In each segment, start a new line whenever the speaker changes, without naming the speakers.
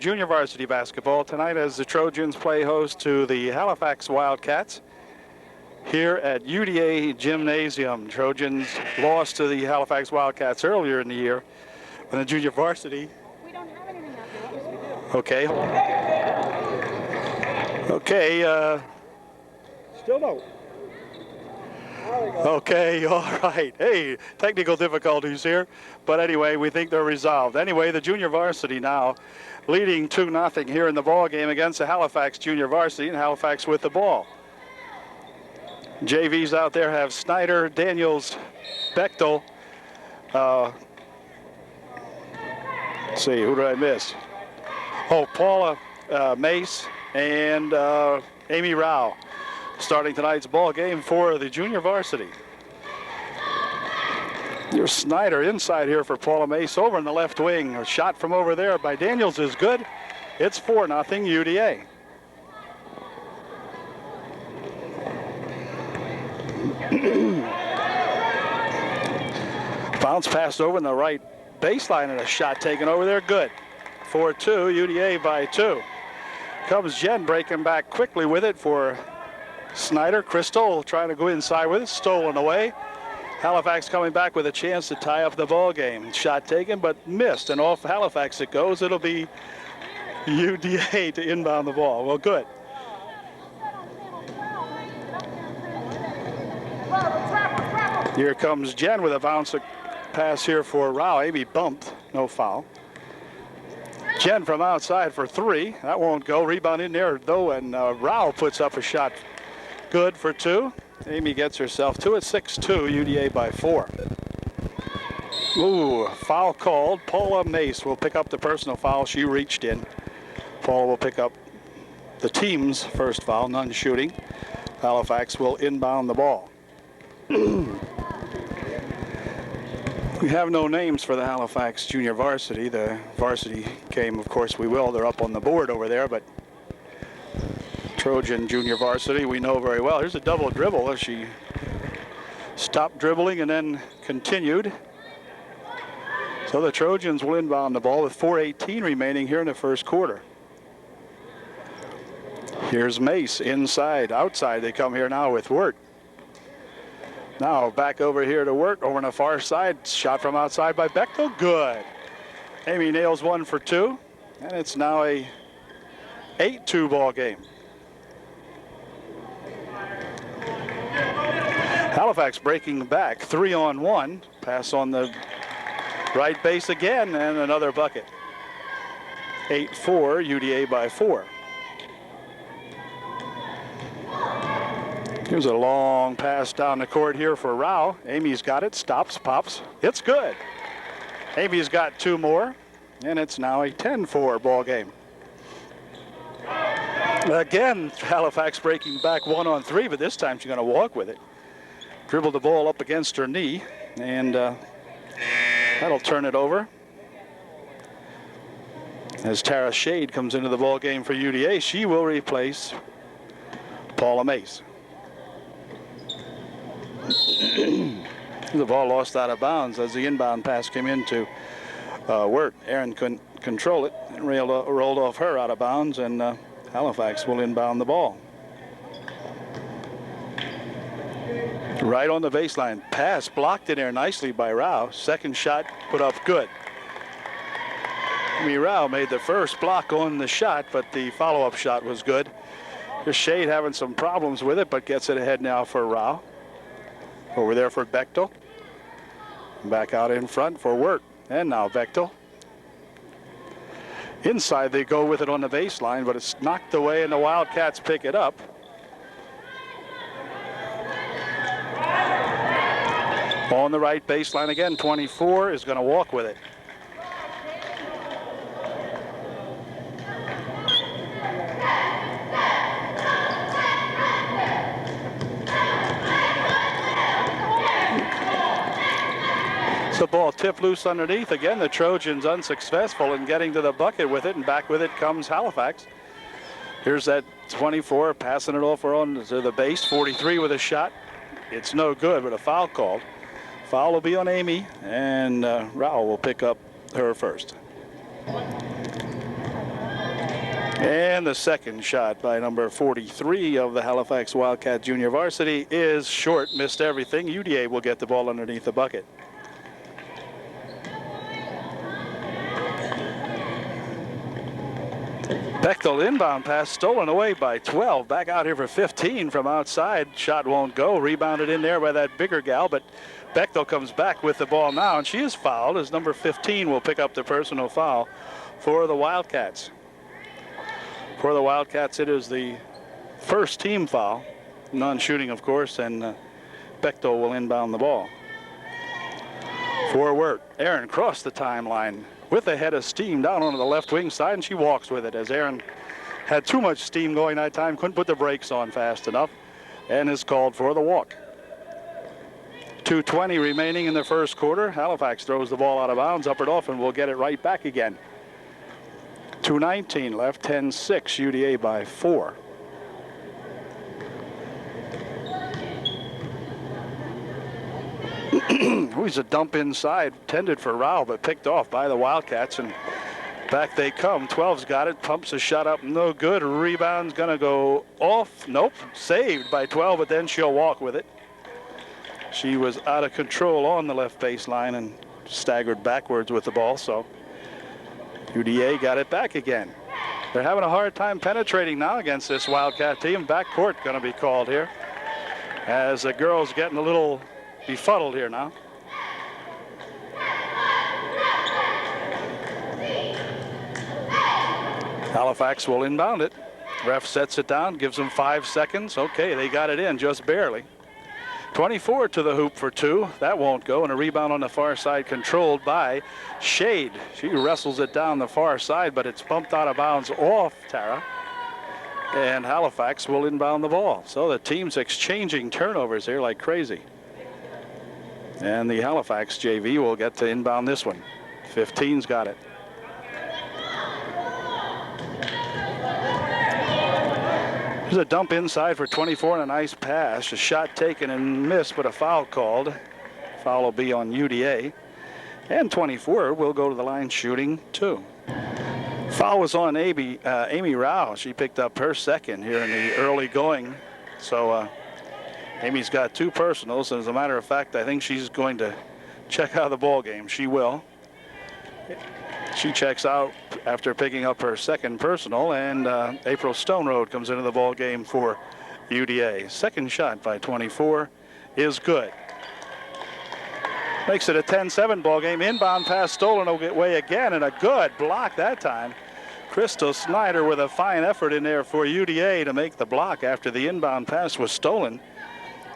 junior varsity basketball tonight as the Trojans play host to the Halifax Wildcats here at UDA Gymnasium. Trojans lost to the Halifax Wildcats earlier in the year when the junior varsity.
We don't have anything out there. What must we do?
Okay. Okay. Still no. Okay, all right. Hey, technical difficulties here. But anyway, we think they're resolved. Anyway, the junior varsity now leading 2-0 here in the ball game against the Halifax junior varsity, and Halifax with the ball. JVs out there have Snyder, Daniels, Bechtel. Let's see, who did I miss? Oh, Paula Mace and Amy Rao starting tonight's ball game for the junior varsity. Here's Snyder inside here for Paula Mace over in the left wing. A shot from over there by Daniels is good. It's 4-0 UDA. Bounce passed over in the right baseline and a shot taken over there. Good. 4-2, UDA by 2. Comes Jen breaking back quickly with it for Snyder. Crystal trying to go inside with it. Stolen away. Halifax coming back with a chance to tie up the ball game. Shot taken but missed, and off Halifax it goes. It'll be UDA to inbound the ball. Well, good. Here comes Jen with a bounce pass here for Rao. Amy bumped, no foul. Jen from outside for 3. That won't go. Rebound in there though, and Rao puts up a shot. Good for 2. Amy gets herself to it. 6-2, UDA by 4. Ooh, foul called. Paula Mace will pick up the personal foul. She reached in. Paula will pick up the team's first foul, none shooting. Halifax will inbound the ball. We have no names for the Halifax junior varsity. The varsity game, of course, we will. They're up on the board over there, but Trojan junior varsity we know very well. Here's a double dribble as she stopped dribbling and then continued. So the Trojans will inbound the ball with 4:18 remaining here in the first quarter. Here's Mace inside, outside. They come here now with Wirt. Now back over here to Wirt over on the far side. Shot from outside by Bechtel. Good. Amy nails 1 for 2, and it's now a 8-2 ball game. Halifax breaking back, 3-on-1. Pass on the right base again, and another bucket. 8-4, UDA by 4. Here's a long pass down the court here for Rao. Amy's got it, stops, pops. It's good. Amy's got 2 more, and it's now a 10-4 ball game. Again, Halifax breaking back 1-on-3, but this time she's going to walk with it. Dribbled the ball up against her knee, and that'll turn it over. As Tara Shade comes into the ball game for UDA, she will replace Paula Mace. The ball lost out of bounds as the inbound pass came into Wirt. Aaron couldn't control it and rolled off her out of bounds, and Halifax will inbound the ball. Right on the baseline. Pass blocked in there nicely by Rao. Second shot put up good. Rao made the first block on the shot, but the follow-up shot was good. Here's Shade having some problems with it, but gets it ahead now for Rao. Over there for Bechtel. Back out in front for Wirt. And now Bechtel. Inside they go with it on the baseline, but it's knocked away and the Wildcats pick it up. On the right baseline again, 24 is going to walk with it. The ball tipped loose underneath. Again, the Trojans unsuccessful in getting to the bucket with it, and back with it comes Halifax. Here's that 24 passing it off on to the base. 43 with a shot. It's no good, but a foul called. Foul will be on Amy, and Rao will pick up her first. And the second shot by number 43 of the Halifax Wildcat Junior Varsity is short, missed everything. UDA will get the ball underneath the bucket. Bechtel inbound pass stolen away by 12. Back out here for 15 from outside. Shot won't go. Rebounded in there by that bigger gal, but Bechtel comes back with the ball now, and she is fouled as number 15 will pick up the personal foul for the Wildcats. For the Wildcats, it is the first team foul. Non-shooting, of course, and Bechtel will inbound the ball. Forward, Aaron crossed the timeline with a head of steam down onto the left wing side, and she walks with it as Aaron had too much steam going that time, couldn't put the brakes on fast enough, and is called for the walk. 2:20 remaining in the first quarter. Halifax throws the ball out of bounds. Upper Dauphin will get it right back again. 2:19 left, 10-6, UDA by 4. He's a dump inside, intended for Rao, but picked off by the Wildcats, and back they come. 12's got it, pumps a shot up, no good. Rebound's gonna go off. Nope, saved by 12, but then she'll walk with it. She was out of control on the left baseline and staggered backwards with the ball, so UDA got it back again. They're having a hard time penetrating now against this Wildcat team. Backcourt going to be called here as the girls getting a little befuddled here now. Halifax will inbound it. Ref sets it down, gives them 5 seconds. Okay, they got it in just barely. 24 to the hoop for 2. That won't go, and a rebound on the far side controlled by Shade. She wrestles it down the far side, but it's bumped out of bounds off Tara. And Halifax will inbound the ball. So the team's exchanging turnovers here like crazy. And the Halifax JV will get to inbound this one. 15's got it. There's a dump inside for 24 and a nice pass. A shot taken and missed, but a foul called. Foul will be on UDA. And 24 will go to the line shooting 2. Foul was on Amy Rao. She picked up her second here in the early going. So Amy's got 2 personals. And as a matter of fact, I think she's going to check out of the ball game. She will. She checks out after picking up her second personal, and April Stone Road comes into the ball game for UDA. Second shot by 24 is good. Makes it a 10-7 ball game. Inbound pass stolen away again, and a good block that time. Crystal Snyder with a fine effort in there for UDA to make the block after the inbound pass was stolen.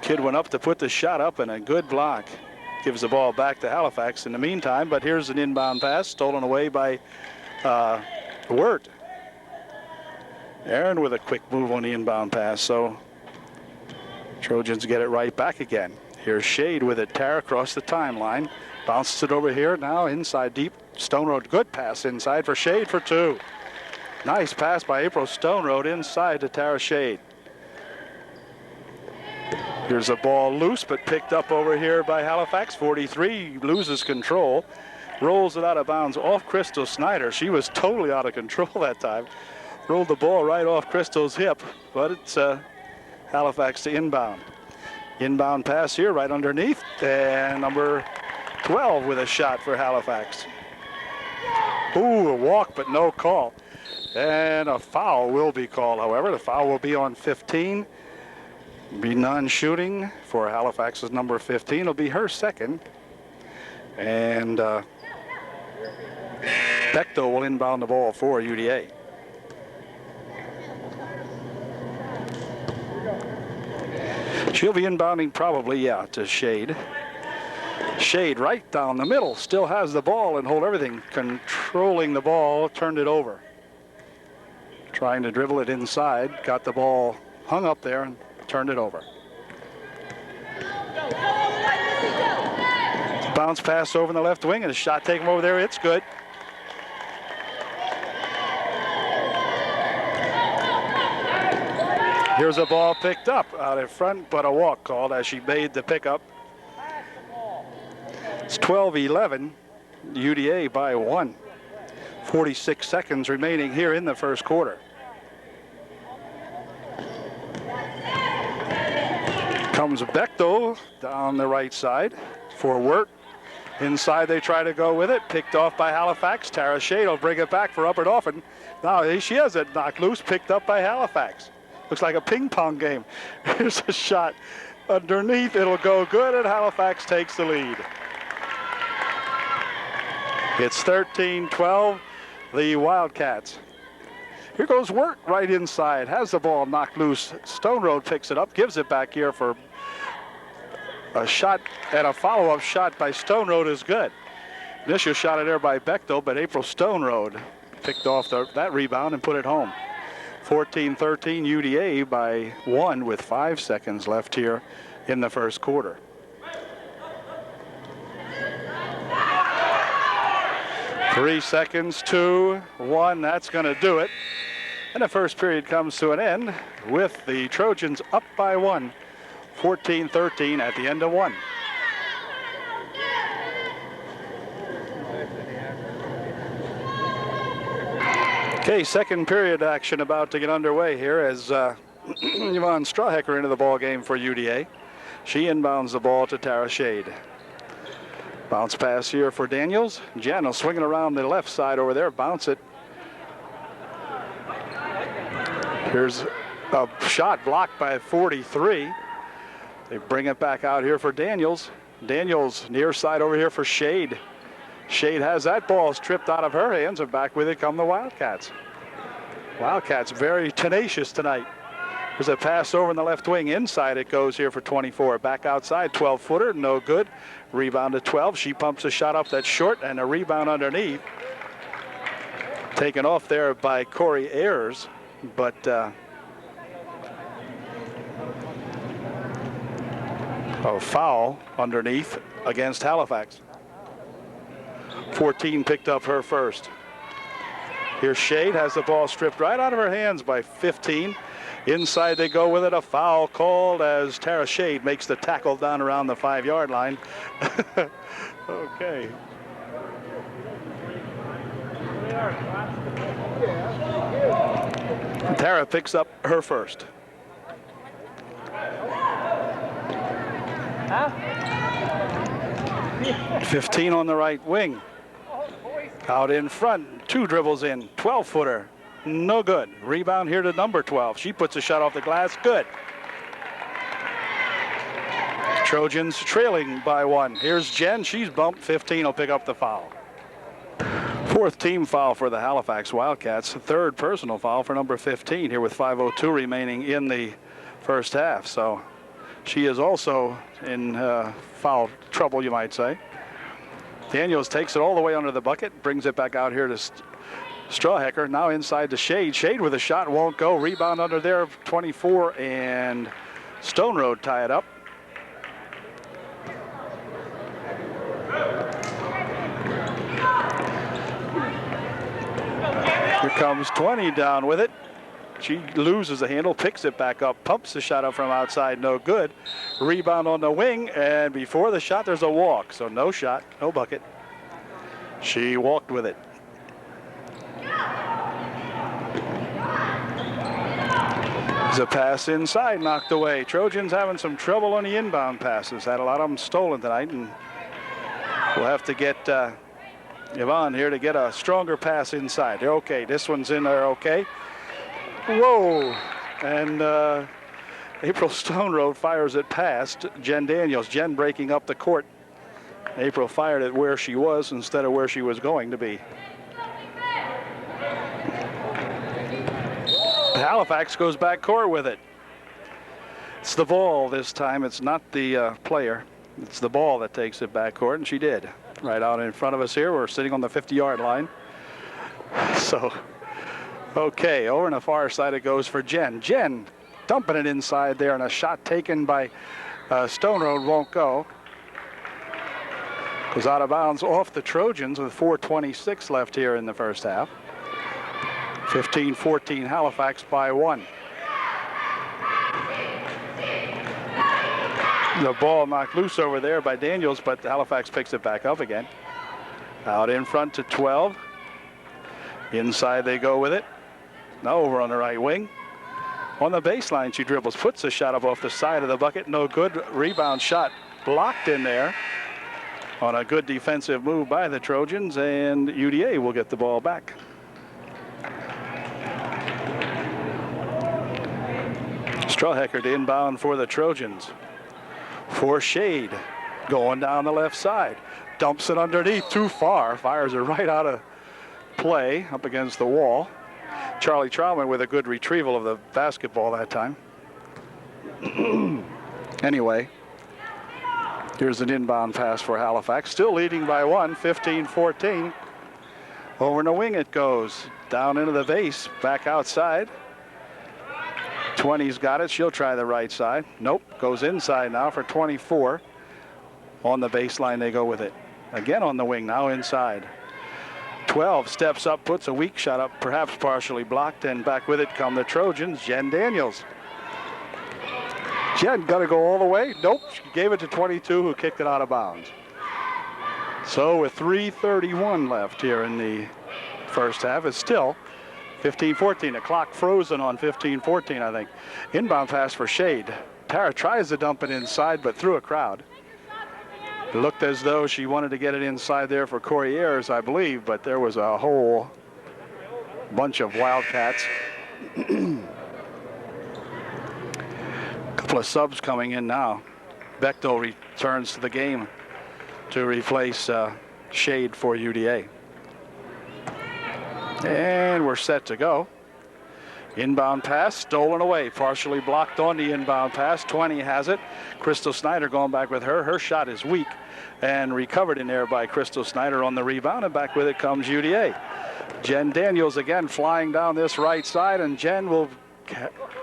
Kid went up to put the shot up, and a good block. Gives the ball back to Halifax in the meantime, but here's an inbound pass stolen away by Wirt. Aaron with a quick move on the inbound pass, so Trojans get it right back again. Here's Shade with it. Tara across the timeline. Bounces it over here now inside deep. Stone Road, good pass inside for Shade for 2. Nice pass by April Stone Road inside to Tara Shade. Here's a ball loose, but picked up over here by Halifax. 43 loses control. Rolls it out of bounds off Crystal Snyder. She was totally out of control that time. Rolled the ball right off Crystal's hip, but it's Halifax to inbound. Inbound pass here right underneath, and number 12 with a shot for Halifax. Ooh, a walk, but no call. And a foul will be called, however. The foul will be on 15. Be non-shooting for Halifax's number 15. It'll be her second. And Bechtel will inbound the ball for UDA. She'll be inbounding probably, to Shade. Shade right down the middle. Still has the ball and hold everything. Controlling the ball, turned it over. Trying to dribble it inside. Got the ball hung up there and turned it over. Bounce pass over in the left wing and a shot taken over there. It's good. Here's a ball picked up out in front, but a walk called as she made the pickup. It's 12-11, UDA by 1. 46 seconds remaining here in the first quarter. Comes Bechtel down the right side for Wirt. Inside they try to go with it. Picked off by Halifax. Tara Shade will bring it back for Upper Dauphin. Now she has it knocked loose, picked up by Halifax. Looks like a ping pong game. Here's a shot underneath. It'll go good, and Halifax takes the lead. It's 13-12, the Wildcats. Here goes Wirt right inside. Has the ball knocked loose. Stone Road picks it up, gives it back here for a shot, and a follow-up shot by Stone Road is good. Initial shot in there by Bechtel, but April Stone Road picked off that rebound and put it home. 14-13 UDA by 1 with 5 seconds left here in the first quarter. Three seconds, 2, 1, that's going to do it. And the first period comes to an end with the Trojans up by 1, 14-13 at the end of 1. Okay, second period action about to get underway here as Yvonne Strawhecker into the ball game for UDA. She inbounds the ball to Tara Shade. Bounce pass here for Daniels. Jen swinging around the left side over there, bounce it. Here's a shot blocked by 43. They bring it back out here for Daniels. Daniels near side over here for Shade. Shade has that ball stripped out of her hands, and back with it come the Wildcats. Wildcats very tenacious tonight. There's a pass over in the left wing. Inside it goes here for 24. Back outside, 12-footer, no good. Rebound to 12. She pumps a shot up that's short, and a rebound underneath. Taken off there by Corey Ayers, but a foul underneath against Halifax. 14 picked up her first. Here's Shade, has the ball stripped right out of her hands by 15. Inside they go with it. A foul called as Tara Shade makes the tackle down around the 5-yard line. Okay. Tara picks up her first. Huh? 15 on the right wing. Out in front, 2 dribbles in, 12-footer, no good. Rebound here to number 12. She puts a shot off the glass, good. Trojans trailing by 1. Here's Jen, she's bumped, 15 will pick up the foul. 4th team foul for the Halifax Wildcats, 3rd personal foul for number 15 here with 5:02 remaining in the first half. So she is also in foul trouble, you might say. Daniels takes it all the way under the bucket, brings it back out here to Strawhecker. Now inside to Shade. Shade with a shot, won't go. Rebound under there, 24, and Stone Road tie it up. Here comes 20 down with it. She loses the handle, picks it back up, pumps the shot up from outside, no good. Rebound on the wing, and before the shot, there's a walk. So no shot, no bucket. She walked with it. There's a pass inside, knocked away. Trojans having some trouble on the inbound passes. Had a lot of them stolen tonight, and we'll have to get Yvonne here to get a stronger pass inside. They're okay. This one's in there okay. Whoa, and April Stone Road fires it past Jen Daniels. Jen breaking up the court. April fired it where she was instead of where she was going to be. Halifax goes back court with it. It's the ball this time. It's not the player. It's the ball that takes it back court, and she did. Right out in front of us here. We're sitting on the 50-yard line. So, okay, over on the far side it goes for Jen. Jen dumping it inside there, and a shot taken by Stone Road won't go. Goes out of bounds off the Trojans with 4:26 left here in the first half. 15-14 Halifax by 1. The ball knocked loose over there by Daniels, but Halifax picks it back up again. Out in front to 12. Inside they go with it. Now over on the right wing. On the baseline, she dribbles, puts a shot up off the side of the bucket. No good. Rebound shot blocked in there on a good defensive move by the Trojans, and UDA will get the ball back. Strawhecker to inbound for the Trojans. For Shade, going down the left side. Dumps it underneath, too far. Fires it right out of play, up against the wall. Charlie Trauman with a good retrieval of the basketball that time. Anyway, here's an inbound pass for Halifax. Still leading by one, 15-14. Over in the wing it goes. Down into the base, back outside. 20's got it. She'll try the right side. Nope. Goes inside now for 24. On the baseline they go with it. Again on the wing, now inside. 12 steps up, puts a weak shot up, perhaps partially blocked, and back with it come the Trojans. Jen Daniels. Jen got to go all the way. Nope. She gave it to 22, who kicked it out of bounds. So with 3:31 left here in the first half, it's still 15-14. The clock frozen on 15-14, I think. Inbound pass for Shade. Tara tries to dump it inside, but through a crowd. It looked as though she wanted to get it inside there for Corey Ayers, I believe, but there was a whole bunch of Wildcats. Couple of subs coming in now. Bechtel returns to the game to replace Shade for UDA. And we're set to go. Inbound pass stolen away, partially blocked on the inbound pass. 20 has it. Crystal Snyder going back with her. Her shot is weak and recovered in there by Crystal Snyder on the rebound, and back with it comes UDA. Jen Daniels again flying down this right side, and Jen will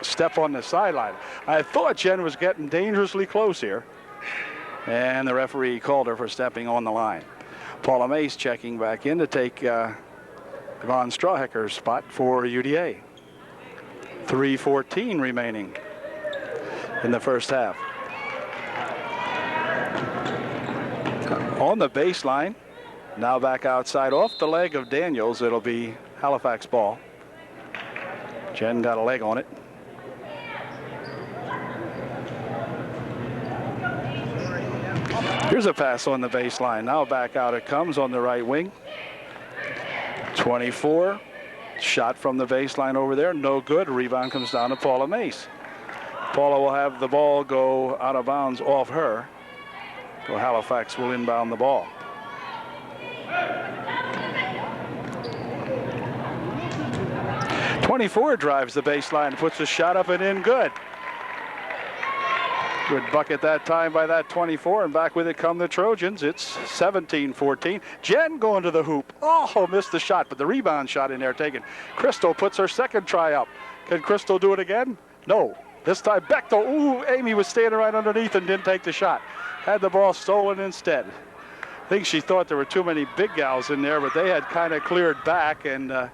step on the sideline. I thought Jen was getting dangerously close here, and the referee called her for stepping on the line. Paula Mace checking back in to take Yvonne Strawhecker's spot for UDA. 3:14 remaining in the first half. On the baseline, now back outside off the leg of Daniels. It'll be Halifax ball. Jen got a leg on it. Here's a pass on the baseline. Now back out it comes on the right wing. 24. Shot from the baseline over there. No good. Rebound comes down to Paula Mace. Paula will have the ball go out of bounds off her. So Halifax will inbound the ball. .24 drives the baseline, puts a shot up and in. Good. Good bucket that time by that 24, and back with it come the Trojans. It's 17-14. Jen going to the hoop. Oh, missed the shot, but the rebound shot in there taken. Crystal puts her second try up. Can Crystal do it again? No. This time Bechtel. Ooh, Amy was standing right underneath and didn't take the shot. Had the ball stolen instead. I think she thought there were too many big gals in there, but they had kind of cleared back, and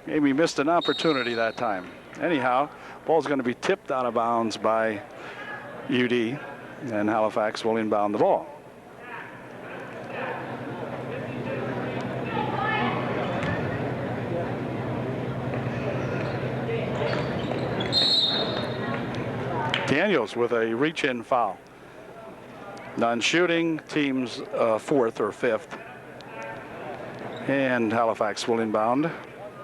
Amy missed an opportunity that time. Anyhow, ball's going to be tipped out of bounds by UD, and Halifax will inbound the ball. Daniels with a reach-in foul. Non-shooting, team's fourth or fifth. And Halifax will inbound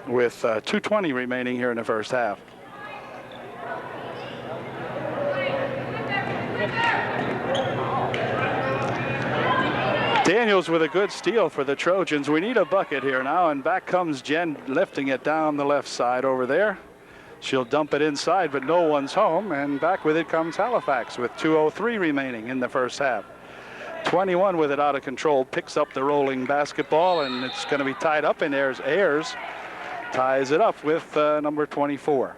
with 2:20 remaining here in the first half. Daniels with a good steal for the Trojans. We need a bucket here now, and back comes Jen lifting it down the left side over there. She'll dump it inside, but no one's home, and back with it comes Halifax with 2:03 remaining in the first half. 21 with it out of control, picks up the rolling basketball, and it's going to be tied up in there. Ayers ties it up with number 24.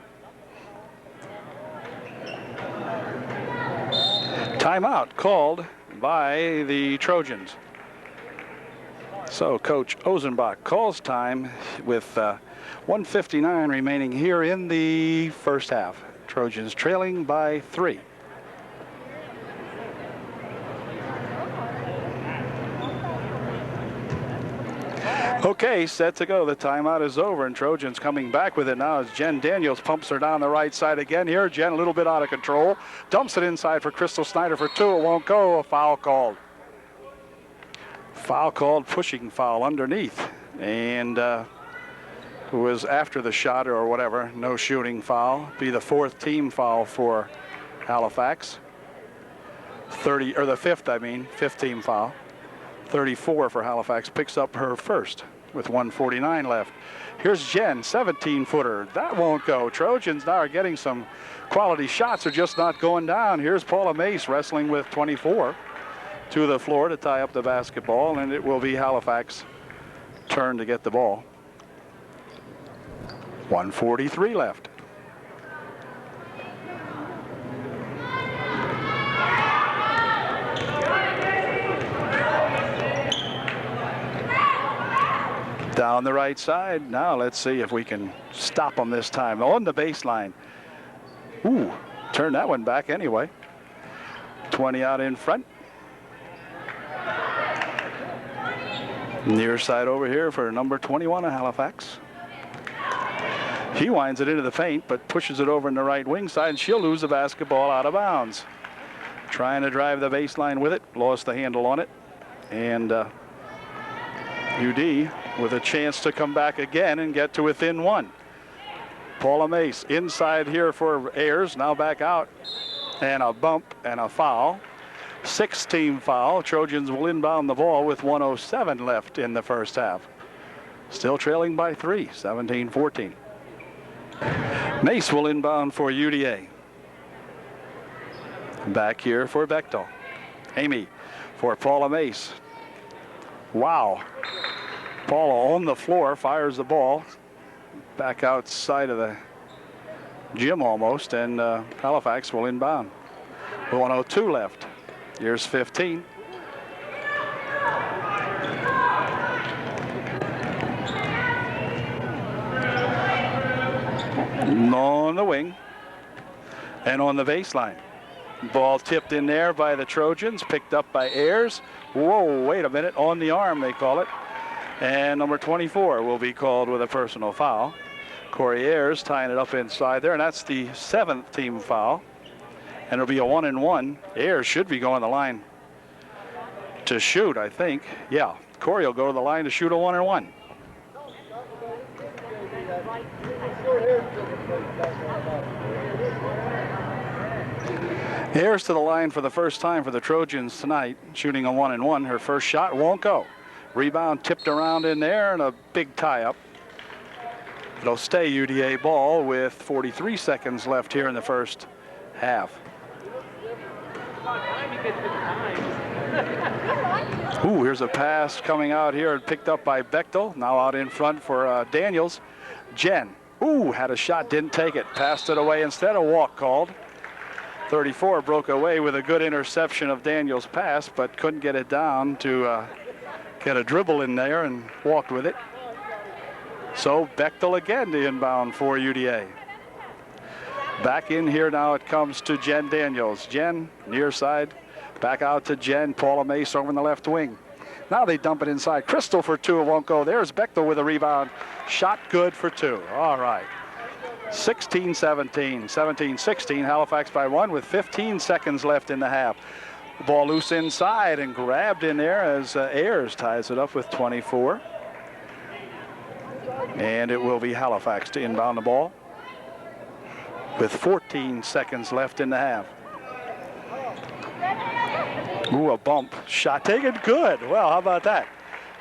Timeout called by the Trojans. So Coach Ozenbach calls time with 1:59 remaining here in the first half. Trojans trailing by 3. Okay, set to go. The timeout is over, and Trojans coming back with it now as Jen Daniels pumps her down the right side again here. Jen a little bit out of control. Dumps it inside for Crystal Snyder for 2. It won't go. A foul called. Foul called, pushing foul underneath. And it was after the shot or whatever. No shooting foul. Be the 4th team foul for Halifax. 30, or the 5th, I mean. 5th team foul. 34 for Halifax, picks up her first with 1:49 left. Here's Jen, 17-footer. That won't go. Trojans now are getting some quality shots, are just not going down. Here's Paula Mace wrestling with 24 to the floor to tie up the basketball, and it will be Halifax turn to get the ball. 1:43 left. Down the right side. Now let's see if we can stop them this time. On the baseline. Ooh, turn that one back anyway. 20 out in front. Near side over here for number 21 of Halifax. He winds it into the feint, but pushes it over in the right wing side, and she'll lose the basketball out of bounds. Trying to drive the baseline with it. Lost the handle on it. And UD with a chance to come back again and get to within 1. Paula Mace inside here for Ayers, now back out, and a bump and a foul. 6th team foul. Trojans will inbound the ball with 1:07 left in the first half. Still trailing by 3, 17-14. Mace will inbound for UDA. Back here for Bechtel. Amy for Paula Mace. Wow. Paula on the floor, fires the ball back outside of the gym almost, and Halifax will inbound. 1:02 left. Here's 15. On the wing and on the baseline. Ball tipped in there by the Trojans, picked up by Ayers. Whoa, wait a minute, on the arm they call it. And number 24 will be called with a personal foul. Corey Ayers tying it up inside there, and that's the 7th team foul. And it'll be a 1-and-1. Ayers should be going to the line to shoot, I think. Yeah, Corey will go to the line to shoot a 1-and-1. Ayers to the line for the first time for the Trojans tonight, shooting a 1-and-1. Her first shot won't go. Rebound tipped around in there, and a big tie-up. It'll stay UDA ball with 43 seconds left here in the first half. Ooh, here's a pass coming out here and picked up by Bechtel. Now out in front for Daniels. Jen, ooh, had a shot, didn't take it. Passed it away instead, a walk called. 34 broke away with a good interception of Daniels' pass, but couldn't get it down to get a dribble in there and walked with it. So Bechtel again to inbound for UDA. Back in here now it comes to Jen Daniels. Jen near side, back out to Jen. Paula Mace over in the left wing. Now they dump it inside. Crystal for 2, it won't go. There's Bechtel with a rebound. Shot good for 2. All right. 16-17, 17-16, Halifax by 1 with 15 seconds left in the half. Ball loose inside and grabbed in there as Ayers ties it up with 24. And it will be Halifax to inbound the ball with 14 seconds left in the half. Ooh, a bump. Shot taken good. Well, how about that?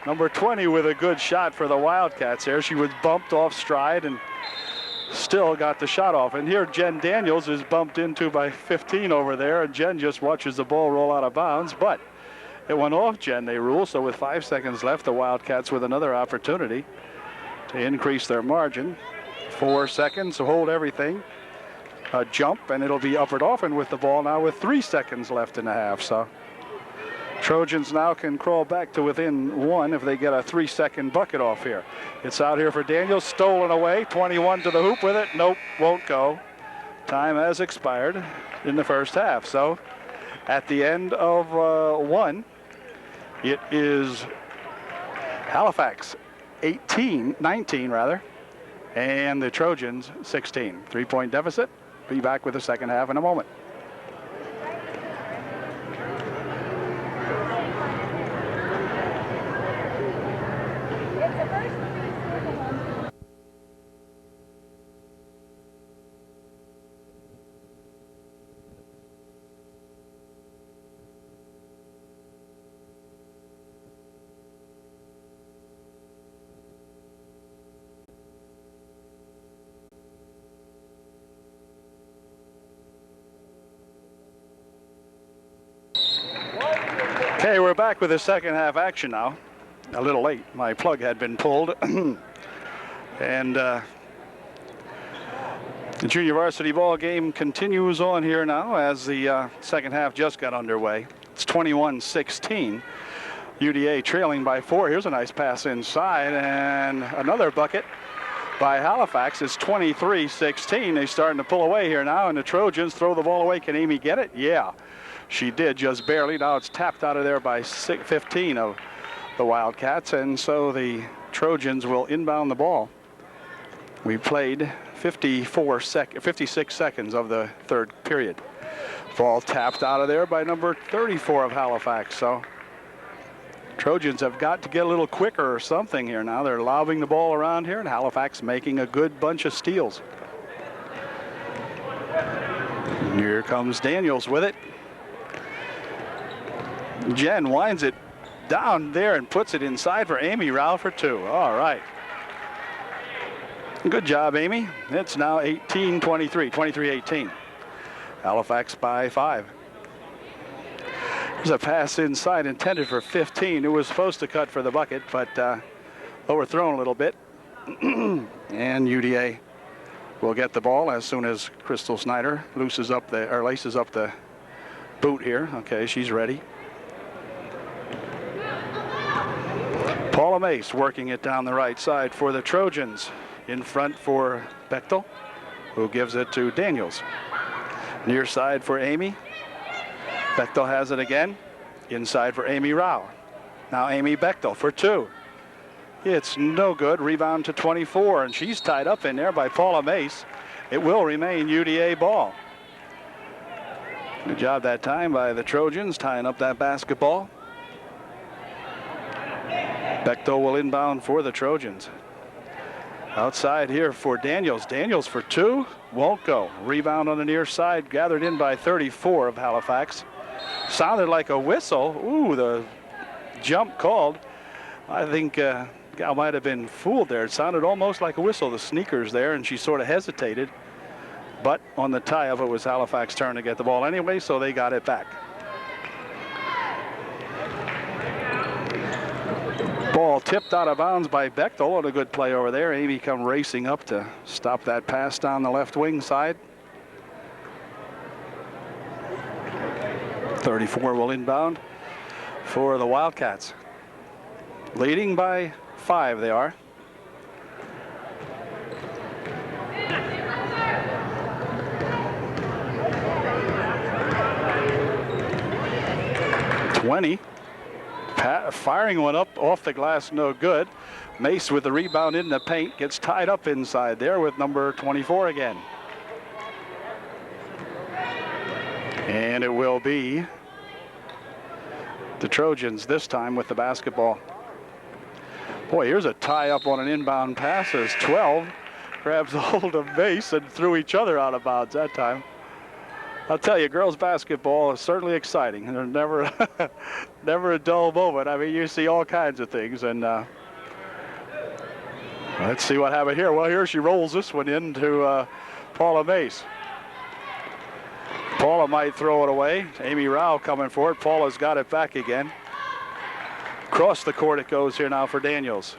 Number 20 with a good shot for the Wildcats there. She was bumped off stride and still got the shot off. And here Jen Daniels is bumped into by 15 over there, and Jen just watches the ball roll out of bounds, but it went off Jen, they rule. So with 5 seconds left, the Wildcats with another opportunity to increase their margin. 4 seconds to hold everything. A jump, and it'll be Uppert Offen with the ball now with 3 seconds left in the half. So Trojans now can crawl back to within 1 if they get a 3-second bucket off here. It's out here for Daniels, stolen away, 21 to the hoop with it. Nope, won't go. Time has expired in the first half. So at the end of 1, it is Halifax 19 rather, and the Trojans 16. 3-point deficit. Be back with the second half in a moment. Okay, we're back with the second half action now. A little late. My plug had been pulled. And the junior varsity ball game continues on here now as the second half just got underway. It's 21-16. UDA trailing by 4. Here's a nice pass inside and another bucket by Halifax. It's 23-16. They're starting to pull away here now, and the Trojans throw the ball away. Can Amy get it? Yeah. She did, just barely. Now it's tapped out of there by 15 of the Wildcats, and so the Trojans will inbound the ball. We played 56 seconds of the third period. Ball tapped out of there by number 34 of Halifax. So Trojans have got to get a little quicker or something here now. They're lobbing the ball around here, and Halifax making a good bunch of steals. And here comes Daniels with it. Jen winds it down there and puts it inside for Amy Rao for 2. All right. Good job, Amy. It's now 18-23, 23-18. Halifax by 5. There's a pass inside intended for 15. It was supposed to cut for the bucket, but overthrown a little bit. And UDA will get the ball as soon as Crystal Snyder laces up the boot here. Okay, she's ready. Paula Mace working it down the right side for the Trojans. In front for Bechtel, who gives it to Daniels. Near side for Amy. Bechtel has it again. Inside for Amy Rao. Now Amy Bechtel for 2. It's no good. Rebound to 24, and she's tied up in there by Paula Mace. It will remain UDA ball. Good job that time by the Trojans tying up that basketball. Bechtel will inbound for the Trojans. Outside here for Daniels. Daniels for 2. Won't go. Rebound on the near side. Gathered in by 34 of Halifax. Sounded like a whistle. Ooh, the jump called. I think gal might have been fooled there. It sounded almost like a whistle. The sneakers there, and she sort of hesitated. But on the tie-up, it was Halifax's turn to get the ball anyway, so they got it back. Ball tipped out of bounds by Bechtel. What a good play over there. Amy come racing up to stop that pass down the left wing side. 34 will inbound for the Wildcats. Leading by 5 they are. Firing one up off the glass, no good. Mace with the rebound in the paint gets tied up inside there with number 24 again. And it will be the Trojans this time with the basketball. Boy, here's a tie up on an inbound pass as 12 grabs a hold of Mace and threw each other out of bounds that time. I'll tell you, girls basketball is certainly exciting. There's never, never a dull moment. I mean, you see all kinds of things, and let's see what happened here. Well, here she rolls this one into Paula Mace. Paula might throw it away. Amy Rao coming for it. Paula's got it back again. Across the court it goes here now for Daniels.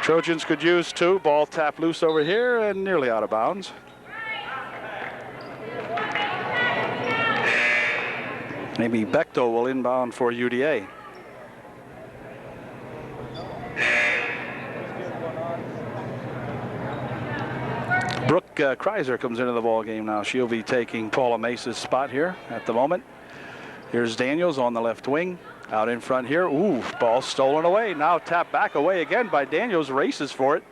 Trojans could use 2. Ball tapped loose over here and nearly out of bounds. Maybe Bechtel will inbound for UDA. Brooke Kreiser comes into the ball game now. She'll be taking Paula Mace's spot here at the moment. Here's Daniels on the left wing. Out in front here. Ooh, ball stolen away. Now tapped back away again by Daniels. Races for it.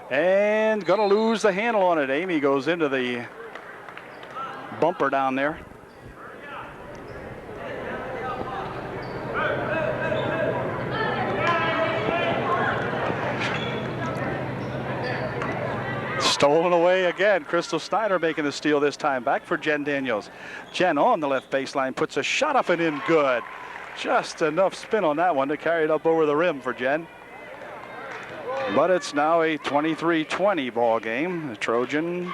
And going to lose the handle on it. Amy goes into the bumper down there. Stolen away again. Crystal Snyder making the steal this time. Back for Jen Daniels. Jen on the left baseline puts a shot up and in good. Just enough spin on that one to carry it up over the rim for Jen. But it's now a 23-20 ball game. The Trojans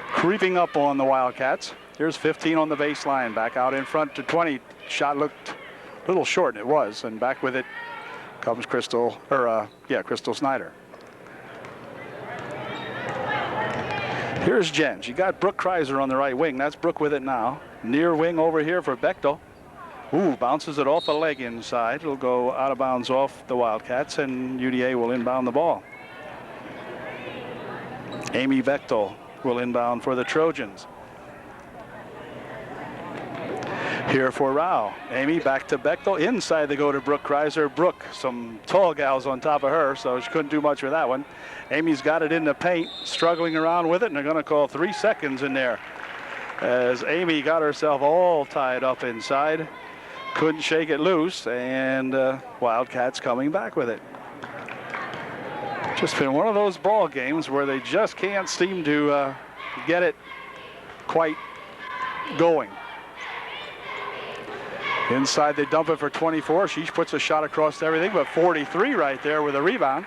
creeping up on the Wildcats. Here's 15 on the baseline. Back out in front to 20. Shot looked a little short, and it was. And back with it comes Crystal Snyder. Here's Jen. She got Brooke Kreiser on the right wing. That's Brooke with it now. Near wing over here for Bechtel. Ooh, bounces it off the leg inside. It'll go out of bounds off the Wildcats, and UDA will inbound the ball. Amy Bechtel will inbound for the Trojans. Here for Rao. Amy back to Bechtel. Inside they go to Brooke Kreiser. Brooke, some tall gals on top of her, so she couldn't do much with that one. Amy's got it in the paint, struggling around with it, and they're going to call 3 seconds in there as Amy got herself all tied up inside. Couldn't shake it loose, and Wildcats coming back with it. Just been one of those ball games where they just can't seem to get it quite going. Inside they dump it for 24. She puts a shot across everything, but 43 right there with a rebound.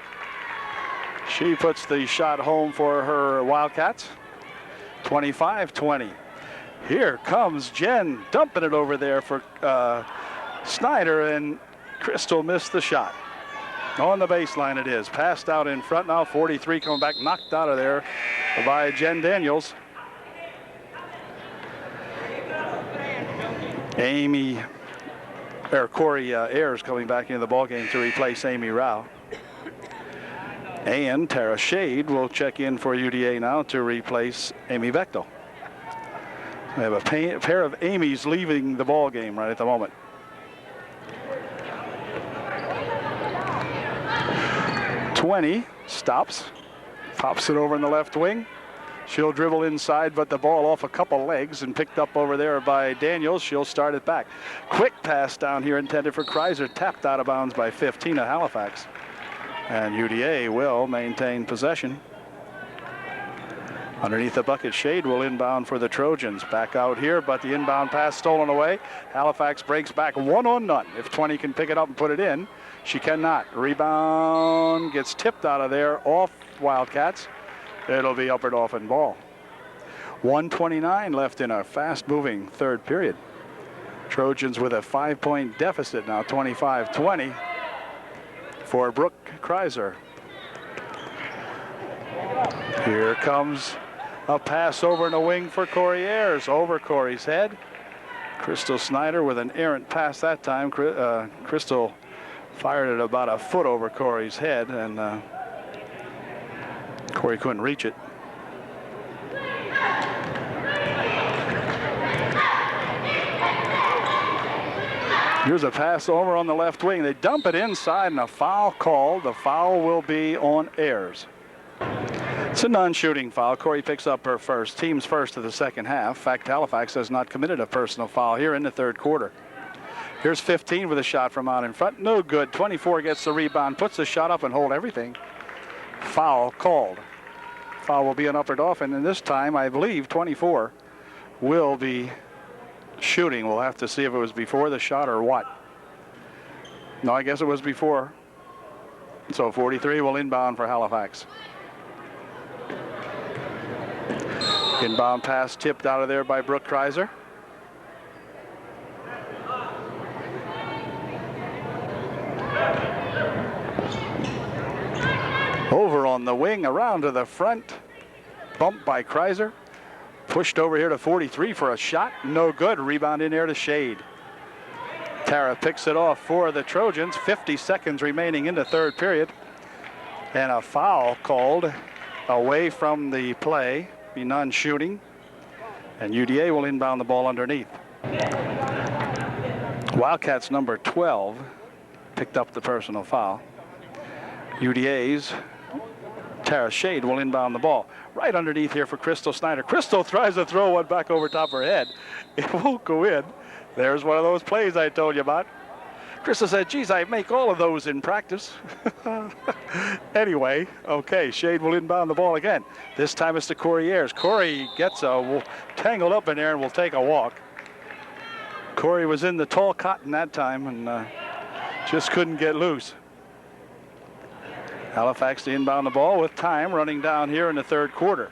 She puts the shot home for her Wildcats. 25-20. Here comes Jen dumping it over there for Snyder, and Crystal missed the shot. On the baseline it is. Passed out in front now. 43 coming back, knocked out of there by Jen Daniels. Corey Ayers coming back into the ballgame to replace Amy Rao. And Tara Shade will check in for UDA now to replace Amy Bechtel. We have a pair of Amy's leaving the ball game right at the moment. Twenty stops, pops it over in the left wing. She'll dribble inside, but the ball off a couple legs and picked up over there by Daniels. She'll start it back. Quick pass down here intended for Kreiser, tapped out of bounds by 15 of Halifax. And UDA will maintain possession. Underneath the bucket, Shade will inbound for the Trojans. Back out here, but the inbound pass stolen away. Halifax breaks back 1-on-0. If 20 can pick it up and put it in, she cannot. Rebound gets tipped out of there off Wildcats. It'll be Upper Dauphin ball. 1:29 left in a fast-moving third period. Trojans with a 5-point deficit now, 25-20 for Brooke Kreiser. Here comes a pass over in the wing for Corey Ayers. Over Corey's head. Crystal Snyder with an errant pass that time. Crystal fired it about a foot over Corey's head, and Corey couldn't reach it. Here's a pass over on the left wing. They dump it inside, and a foul called. The foul will be on Ayers. It's a non-shooting foul. Corey picks up her first, team's first of the second half. In fact, Halifax has not committed a personal foul here in the third quarter. Here's 15 with a shot from out in front. No good. 24 gets the rebound, puts the shot up and hold everything. Foul called. Foul will be an Upper Dauphin, and this time I believe 24 will be shooting. We'll have to see if it was before the shot or what. No, I guess it was before. So 43 will inbound for Halifax. Inbound pass tipped out of there by Brooke Kreiser. Over on the wing, around to the front. Bumped by Kreiser. Pushed over here to 43 for a shot. No good. Rebound in there to Shade. Tara picks it off for the Trojans. 50 seconds remaining in the third period. And a foul called away from the play. Be non-shooting. And UDA will inbound the ball underneath. Wildcats number 12 picked up the personal foul. UDA's Tara Shade will inbound the ball. Right underneath here for Crystal Snyder. Crystal tries to throw one back over top her head. It won't go in. There's one of those plays I told you about. Crystal said, geez, I make all of those in practice. Anyway, okay, Shade will inbound the ball again. This time it's to Corey Ayers. Corey gets tangled up in there and will take a walk. Corey was in the tall cotton that time and just couldn't get loose. Halifax to inbound the ball with time running down here in the third quarter.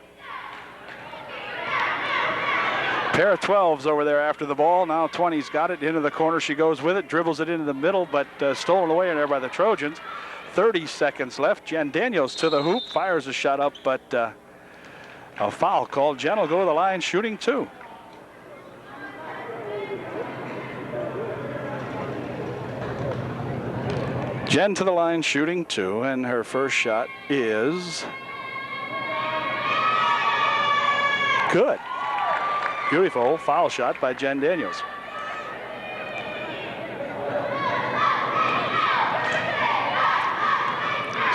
Pair of 12s over there after the ball. Now 20's got it. Into the corner she goes with it. Dribbles it into the middle, but stolen away in there by the Trojans. 30 seconds left. Jen Daniels to the hoop. Fires a shot up, but a foul called. Jen will go to the line shooting 2. Jen to the line shooting 2, and her first shot is good. Beautiful foul shot by Jen Daniels.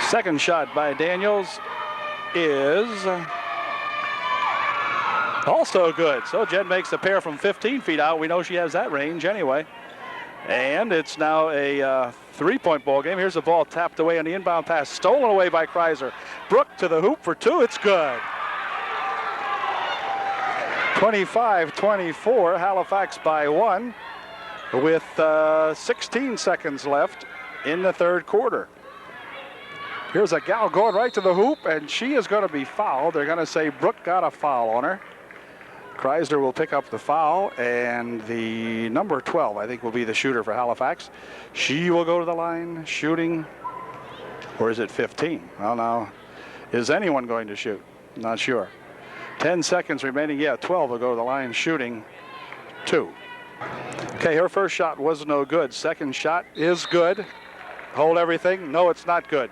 Second shot by Daniels is also good. So Jen makes a pair from 15 feet out. We know she has that range anyway. And it's now a three-point ball game. Here's the ball tapped away on the inbound pass. Stolen away by Kreiser. Brooke to the hoop for 2. It's good. 25-24, Halifax by 1 with 16 seconds left in the third quarter. Here's a gal going right to the hoop, and she is going to be fouled. They're going to say Brooke got a foul on her. Kreiser will pick up the foul, and the number 12, I think, will be the shooter for Halifax. She will go to the line shooting, or is it 15? Well, now, is anyone going to shoot? Not sure. 10 seconds remaining. Yeah, 12 will go to the line shooting 2. Okay, her first shot was no good. Second shot is good. Hold everything. No, it's not good.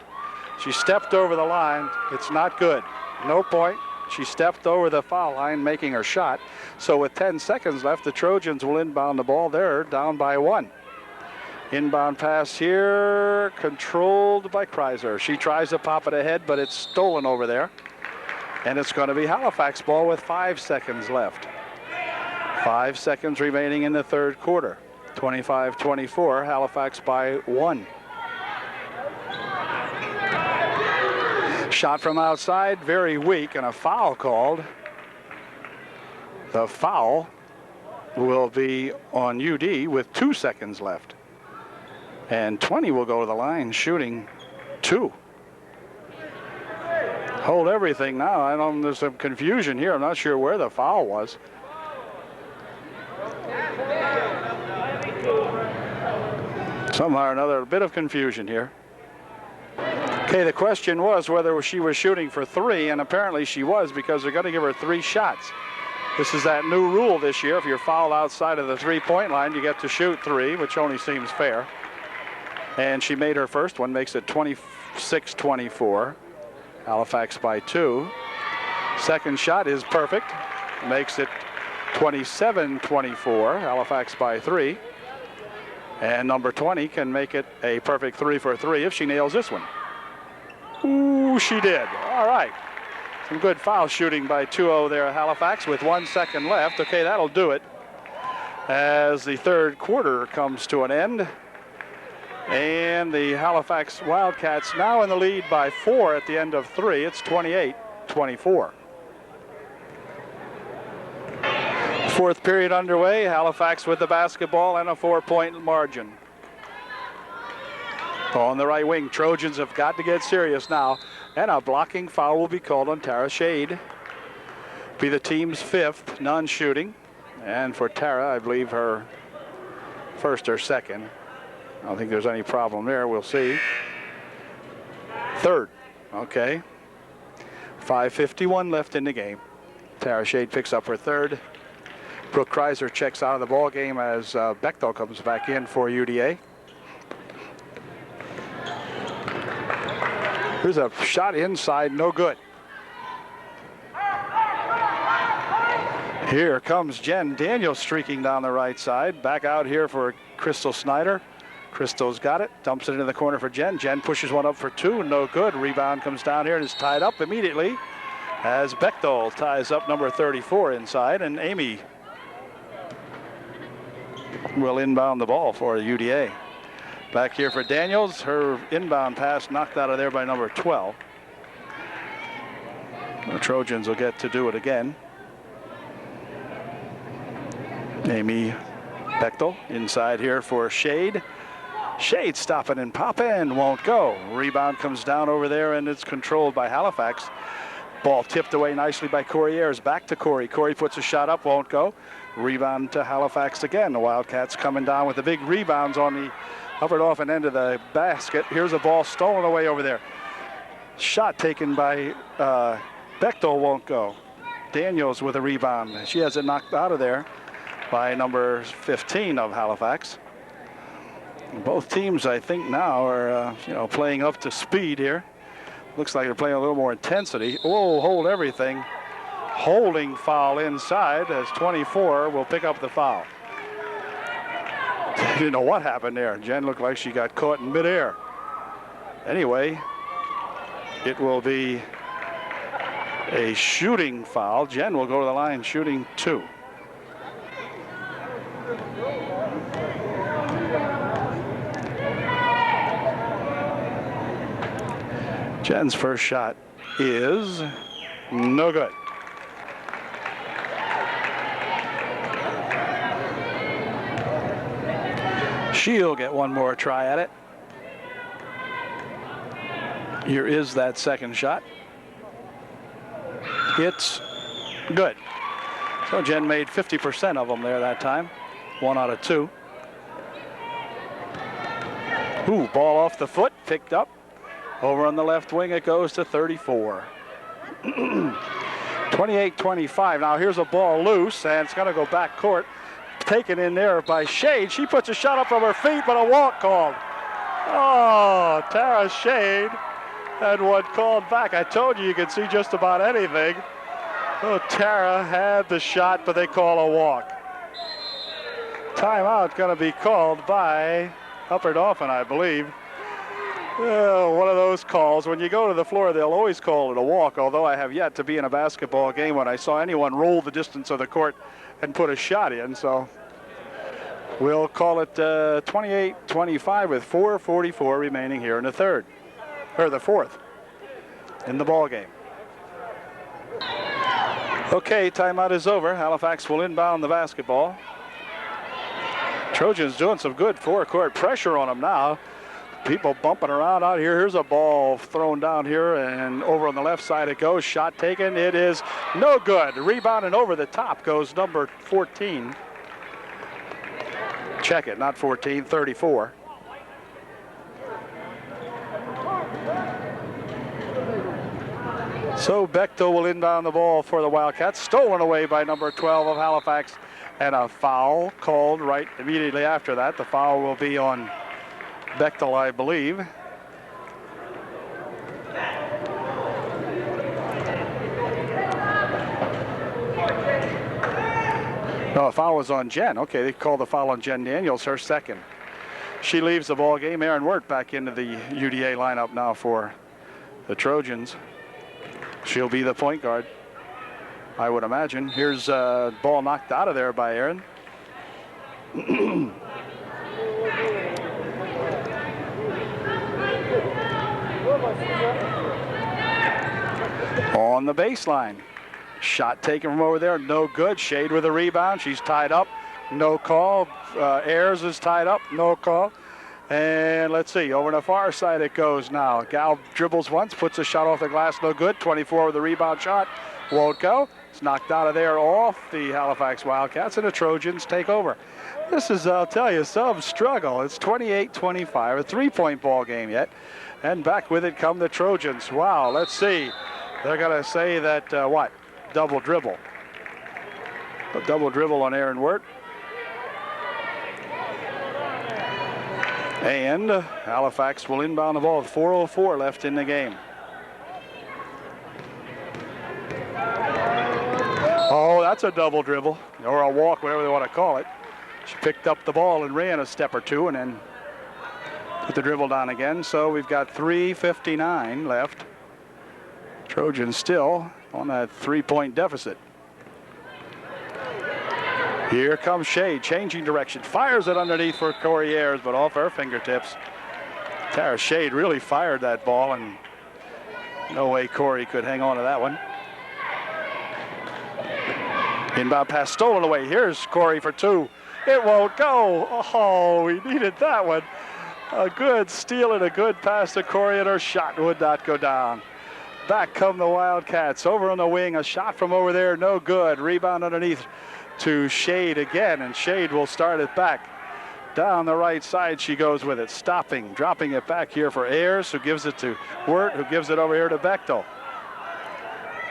She stepped over the line. It's not good. No point. She stepped over the foul line, making her shot. So with 10 seconds left, the Trojans will inbound the ball. They're down by 1. Inbound pass here, controlled by Kreiser. She tries to pop it ahead, but it's stolen over there. And it's going to be Halifax ball with 5 seconds left. 5 seconds remaining in the third quarter. 25-24, Halifax by 1. Shot from outside, very weak, and a foul called. The foul will be on UD with 2 seconds left. And 20 will go to the line shooting 2. Hold everything now. There's some confusion here. I'm not sure where the foul was. Somehow or another, a bit of confusion here. Okay, the question was whether she was shooting for 3, and apparently she was, because they're going to give her 3 shots. This is that new rule this year. If you're fouled outside of the 3-point line, you get to shoot 3, which only seems fair. And she made her first one, makes it 26-24. Halifax by 2. Second shot is perfect, makes it 27-24. Halifax by 3. And number 20 can make it a perfect 3 for 3 if she nails this one. Ooh, she did. All right. Some good foul shooting by 2-0 there at Halifax with 1 second left. Okay, that'll do it as the third quarter comes to an end. And the Halifax Wildcats now in the lead by 4 at the end of 3. It's 28-24. Fourth period underway. Halifax with the basketball and a 4-point margin. On the right wing, Trojans have got to get serious now. And a blocking foul will be called on Tara Shade. Be the team's 5th non-shooting. And for Tara, I believe her first or second. I don't think there's any problem there. We'll see. 3rd. Okay. 5:51 left in the game. Tara Shade picks up her 3rd. Brooke Kreiser checks out of the ball game as Bechtel comes back in for UDA. Here's a shot inside, no good. Here comes Jen Daniels streaking down the right side. Back out here for Crystal Snyder. Crystal's got it, dumps it into the corner for Jen. Jen pushes one up for two, no good. Rebound comes down here and is tied up immediately as Bechtel ties up number 34 inside, and Amy will inbound the ball for UDA. Back here for Daniels, her inbound pass knocked out of there by number 12. The Trojans will get to do it again. Amy Bechtel inside here for Shade. Shade stopping and popping, won't go. Rebound comes down over there and it's controlled by Halifax. Ball tipped away nicely by Corey Ayers. Back to Corey. Corey puts a shot up, won't go. Rebound to Halifax again. The Wildcats coming down with the big rebounds on the upper Dauphin end of the basket. Here's a ball stolen away over there. Shot taken by Bechtel, won't go. Daniels with a rebound. She has it knocked out of there by number 15 of Halifax. Both teams, I think, now are playing up to speed here. Looks like they're playing a little more intensity. Whoa, hold everything. Holding foul inside as 24 will pick up the foul. Didn't know what happened there. Jen looked like she got caught in midair. Anyway, it will be a shooting foul. Jen will go to the line shooting 2. Jen's first shot is no good. She'll get one more try at it. Here is that second shot. It's good. So Jen made 50% of them there that time. 1 out of 2. Ooh, ball off the foot, picked up. Over on the left wing, it goes to 34. 28-25. Now here's a ball loose, and it's going to go back court. Taken in there by Shade. She puts a shot up from her feet, but a walk called. Oh, Tara Shade had one called back. I told you could see just about anything. Oh, Tara had the shot, but they call a walk. Timeout going to be called by Upper Dauphin, I believe. One of those calls. When you go to the floor, they'll always call it a walk, although I have yet to be in a basketball game when I saw anyone roll the distance of the court and put a shot in. So we'll call it 28-25 with 4:44 remaining here in the third, or the fourth, in the ball game. Okay, timeout is over. Halifax will inbound the basketball. Trojans doing some good forecourt pressure on them now. People bumping around out here. Here's a ball thrown down here, and over on the left side it goes. Shot taken. It is no good. Rebound, and over the top goes number 14. Check it, not 14, 34. So Bechtel will inbound the ball for the Wildcats. Stolen away by number 12 of Halifax, and a foul called right immediately after that. The foul will be on Bechtel, I believe. No, the foul was on Jen. Okay, they called the foul on Jen Daniels, her second. She leaves the ball game. Erin Wirt back into the UDA lineup now for the Trojans. She'll be the point guard, I would imagine. Here's a ball knocked out of there by Erin. On the baseline. Shot taken from over there, no good. Shade with a rebound. She's tied up, no call. Ayers is tied up, no call. And let's see, over on the far side it goes now. Gal dribbles once, puts a shot off the glass, no good. 24 with a rebound shot, won't go. It's knocked out of there off the Halifax Wildcats, and the Trojans take over. This is, I'll tell you, some struggle. It's 28-25, a 3-point ball game yet. And back with it come the Trojans. Wow, let's see. They're going to say that, what? Double dribble. A double dribble on Erin Wirt. And Halifax will inbound the ball with 4:04 left in the game. Oh, that's a double dribble, or a walk, whatever they want to call it. She picked up the ball and ran a step or two and then put the dribble down again. So we've got 3:59 left. Trojans still on that 3-point deficit. Here comes Shade, changing direction. Fires it underneath for Corey Ayers, but off her fingertips. Tara Shade really fired that ball, and no way Corey could hang on to that one. Inbound pass stolen away. Here's Corey for two. It won't go. Oh, we needed that one. A good steal and a good pass to Corey, and her shot would not go down. Back come the Wildcats. Over on the wing, a shot from over there, no good. Rebound underneath to Shade again, and Shade will start it back. Down the right side she goes with it, stopping, dropping it back here for Ayers, who gives it to Wirt, who gives it over here to Bechtel.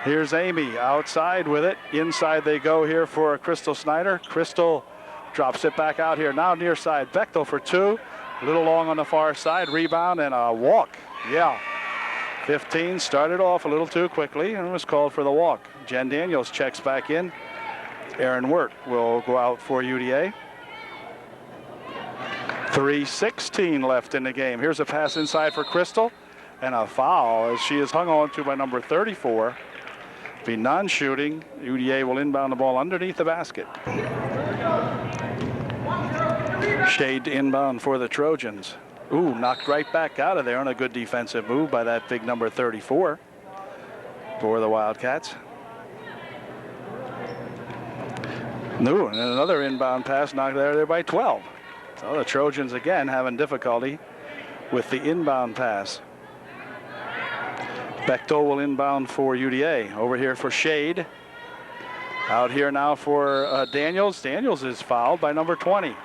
Here's Amy outside with it. Inside they go here for Crystal Snyder. Crystal drops it back out here. Now near side, Bechtel for two. A little long on the far side. Rebound and a walk. Yeah. 15 started off a little too quickly and was called for the walk. Jen Daniels checks back in. Aaron Wirt will go out for UDA. 3:16 left in the game. Here's a pass inside for Crystal and a foul as she is hung on to by number 34. Be non-shooting. UDA will inbound the ball underneath the basket. Shade to inbound for the Trojans. Ooh, knocked right back out of there on a good defensive move by that big number 34 for the Wildcats. No, and another inbound pass knocked out of there by 12. So the Trojans again having difficulty with the inbound pass. Bechtel will inbound for UDA. Over here for Shade. Out here now for Daniels. Daniels is fouled by number 20.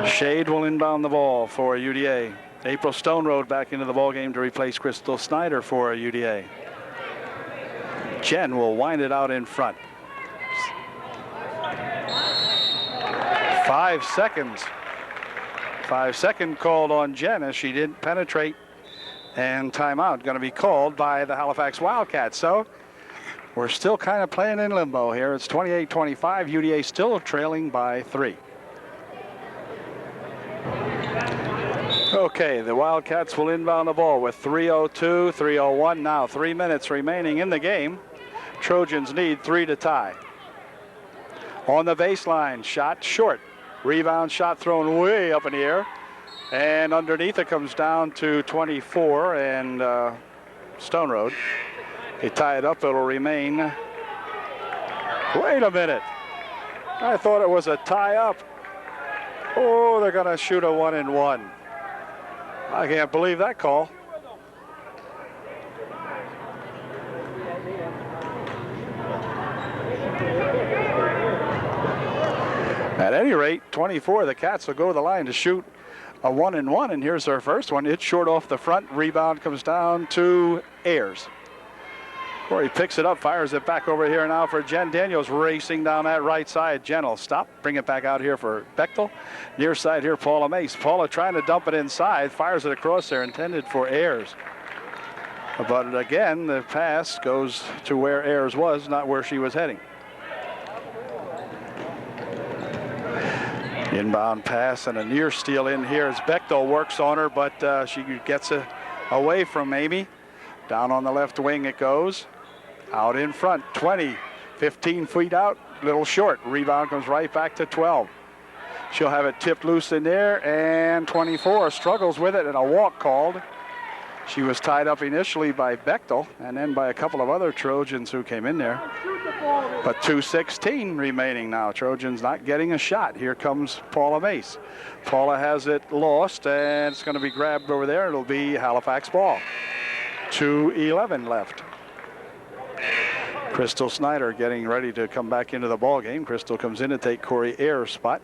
Shade will inbound the ball for UDA. April Stone Road back into the ball game to replace Crystal Snyder for UDA. Jen will wind it out in front. 5 seconds. 5-second called on Jen as she didn't penetrate, and timeout going to be called by the Halifax Wildcats. So we're still kind of playing in limbo here. It's 28-25. UDA still trailing by 3. Okay, the Wildcats will inbound the ball with 3:02, 3:01 now. 3 minutes remaining in the game. Trojans need 3 to tie. On the baseline, shot short. Rebound shot thrown way up in the air. And underneath it comes down to 24 and Stone Road. They tie it up, it'll remain. Wait a minute. I thought it was a tie up. Oh, they're gonna shoot a 1-and-1. I can't believe that call. At any rate, 24, the Cats will go to the line to shoot a 1-and-1, and here's their first one. It's short off the front. Rebound comes down to Ayers. Corey picks it up, fires it back over here now for Jen Daniels, racing down that right side. Jen will stop, bring it back out here for Bechtel. Near side here, Paula Mace. Paula trying to dump it inside, fires it across there, intended for Ayers. But again, the pass goes to where Ayers was, not where she was heading. Inbound pass and a near steal in here as Bechtel works on her, but she gets it away from Amy. Down on the left wing it goes. Out in front, 20, 15 feet out, little short. Rebound comes right back to 12. She'll have it tipped loose in there, and 24 struggles with it, and a walk called. She was tied up initially by Bechtel and then by a couple of other Trojans who came in there. But 2:16 remaining now. Trojans not getting a shot. Here comes Paula Mace. Paula has it lost, and it's going to be grabbed over there. It'll be Halifax ball. 2:11 left. Crystal Snyder getting ready to come back into the ball game. Crystal comes in to take Corey Ayers' spot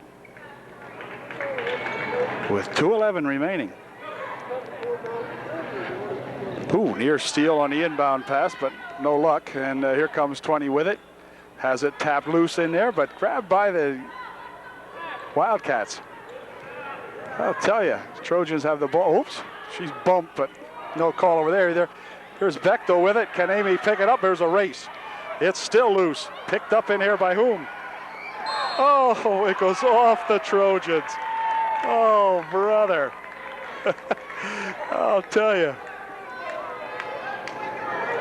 with 2:11 remaining. Ooh, near steal on the inbound pass, but no luck. And here comes 20 with it. Has it tapped loose in there, but grabbed by the Wildcats. I'll tell you, Trojans have the ball. Oops, she's bumped, but no call over there either. Here's Bechtel with it. Can Amy pick it up? There's a race. It's still loose. Picked up in here by whom? Oh, it goes off the Trojans. Oh, brother. I'll tell you.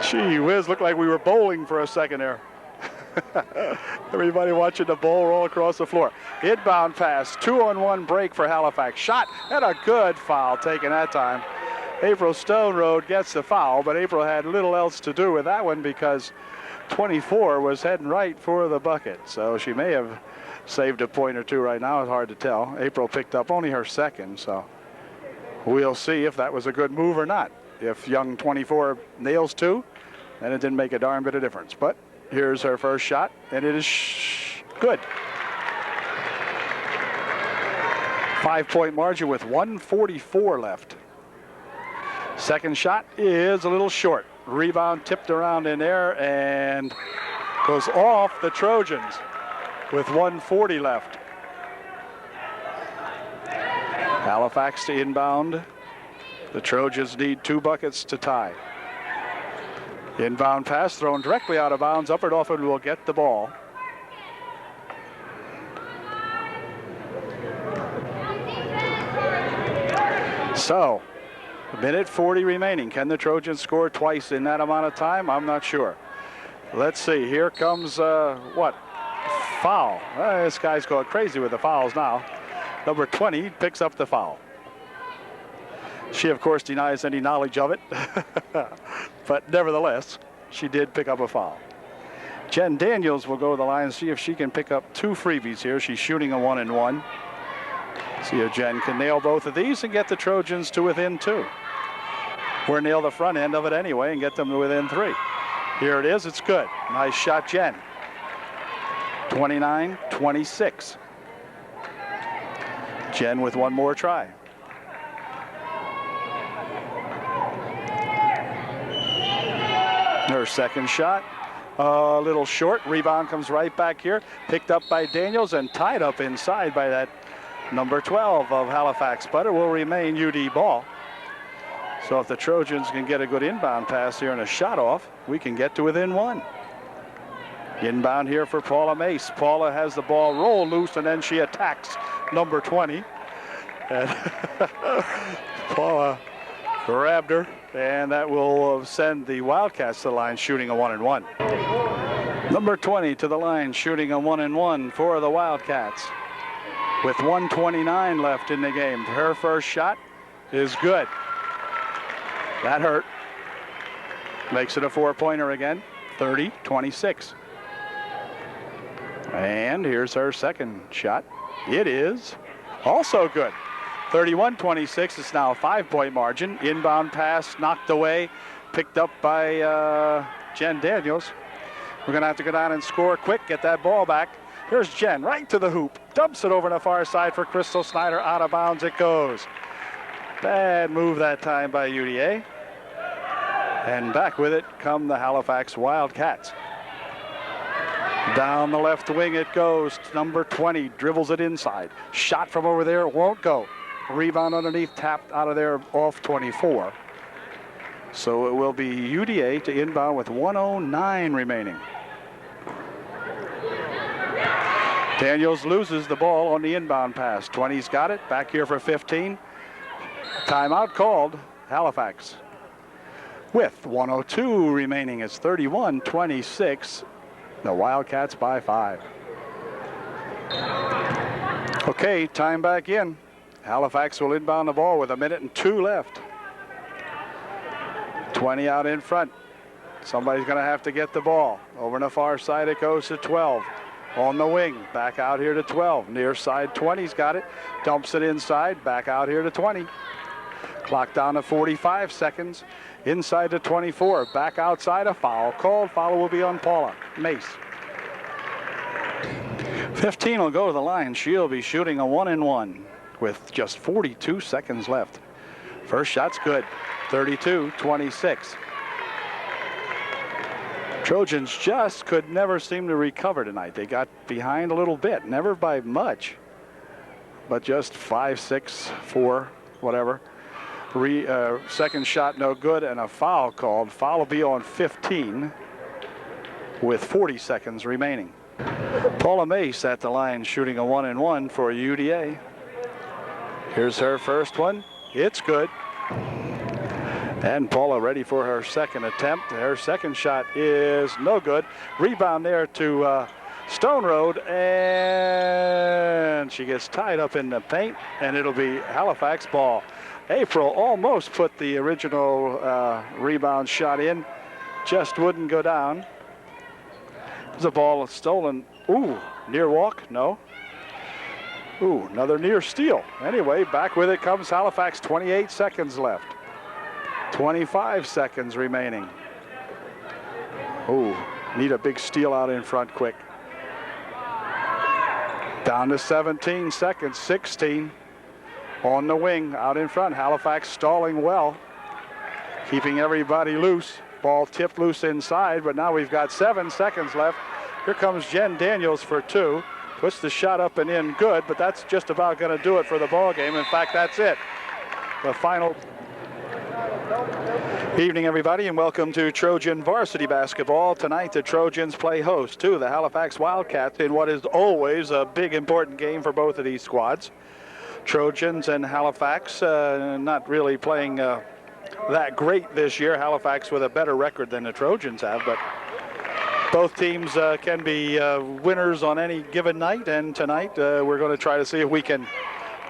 Gee whiz, looked like we were bowling for a second there. Everybody watching the ball roll across the floor. Inbound pass, 2-on-1 break for Halifax. Shot and a good foul taken that time. April Stone Road gets the foul, but April had little else to do with that one because 24 was heading right for the bucket. So she may have saved a point or two right now. It's hard to tell. April picked up only her second, so we'll see if that was a good move or not. If young 24 nails two, then it didn't make a darn bit of difference. But here's her first shot, and it is good. 5-point margin with 1:44 left. Second shot is a little short. Rebound tipped around in there and goes off the Trojans with 1:40 left. Halifax to inbound. The Trojans need 2 buckets to tie. Inbound pass thrown directly out of bounds. Upper Dauphin will get the ball. So, 1:40 remaining. Can the Trojans score twice in that amount of time? I'm not sure. Let's see. Here comes, what? Foul. This guy's going crazy with the fouls now. Number 20 picks up the foul. She, of course, denies any knowledge of it. But nevertheless, she did pick up a foul. Jen Daniels will go to the line and see if she can pick up 2 freebies here. She's shooting a 1-and-1. See if Jen can nail both of these and get the Trojans to within 2. Or nail the front end of it anyway and get them to within 3. Here it is. It's good. Nice shot, Jen. 29-26. Jen with one more try. Her second shot, a little short. Rebound comes right back here. Picked up by Daniels and tied up inside by that number 12 of Halifax. But it will remain UD ball. So if the Trojans can get a good inbound pass here and a shot off, we can get to within 1. Inbound here for Paula Mace. Paula has the ball roll loose and then she attacks number 20. And Paula grabbed her, and that will send the Wildcats to the line shooting a 1-and-1. Number 20 to the line shooting a 1-and-1 for the Wildcats. With 1:29 left in the game. Her first shot is good. That hurt. Makes it a 4-pointer again. 30-26. And here's her second shot. It is also good. 31-26. It's now a 5-point margin. Inbound pass knocked away, picked up by Jen Daniels. We're going to have to go down and score quick, get that ball back. Here's Jen right to the hoop. Dumps it over on the far side for Crystal Snyder. Out of bounds it goes. Bad move that time by UDA. And back with it come the Halifax Wildcats. Down the left wing it goes. Number 20 dribbles it inside. Shot from over there, won't go. Rebound underneath, tapped out of there off 24. So it will be UDA to inbound with 1:09 remaining. Daniels loses the ball on the inbound pass. 20's got it, back here for 15. Timeout called, Halifax. With 1:02 remaining, it's 31-26. The Wildcats by 5. Okay, time back in. Halifax will inbound the ball with 1:02 left. 20 out in front. Somebody's going to have to get the ball. Over on the far side it goes to 12. On the wing, back out here to 12. Near side, 20's got it. Dumps it inside, back out here to 20. Clock down to 45 seconds. Inside to 24. Back outside, a foul called. Foul will be on Paula Mace. 15 will go to the line. She'll be shooting a 1-and-1 with just 42 seconds left. First shot's good. 32-26. Trojans just could never seem to recover tonight. They got behind a little bit, never by much, but just 5, 6, 4, whatever. Second shot no good and a foul called. Foul will be on 15. with 40 seconds remaining. Paula Mace at the line shooting a 1-and-1 for UDA. Here's her first one. It's good. And Paula ready for her second attempt. Her second shot is no good. Rebound there to Stone Road, and she gets tied up in the paint, and it'll be Halifax ball. April almost put the original rebound shot in, just wouldn't go down. The ball stolen. Ooh, near walk? No. Ooh, another near steal. Anyway, back with it comes Halifax. 28 seconds left. 25 seconds remaining. Ooh, need a big steal out in front quick. Down to 17 seconds, 16 on the wing out in front. Halifax stalling well, keeping everybody loose. Ball tipped loose inside, but now we've got 7 seconds left. Here comes Jen Daniels for two. Puts the shot up and in good, but that's just about going to do it for the ball game. In fact, that's it. The final. Evening, everybody, and welcome to Trojan varsity basketball. Tonight, the Trojans play host to the Halifax Wildcats in what is always a big, important game for both of these squads. Trojans and Halifax not really playing that great this year. Halifax with a better record than the Trojans have, but both teams can be winners on any given night, and tonight we're going to try to see if we can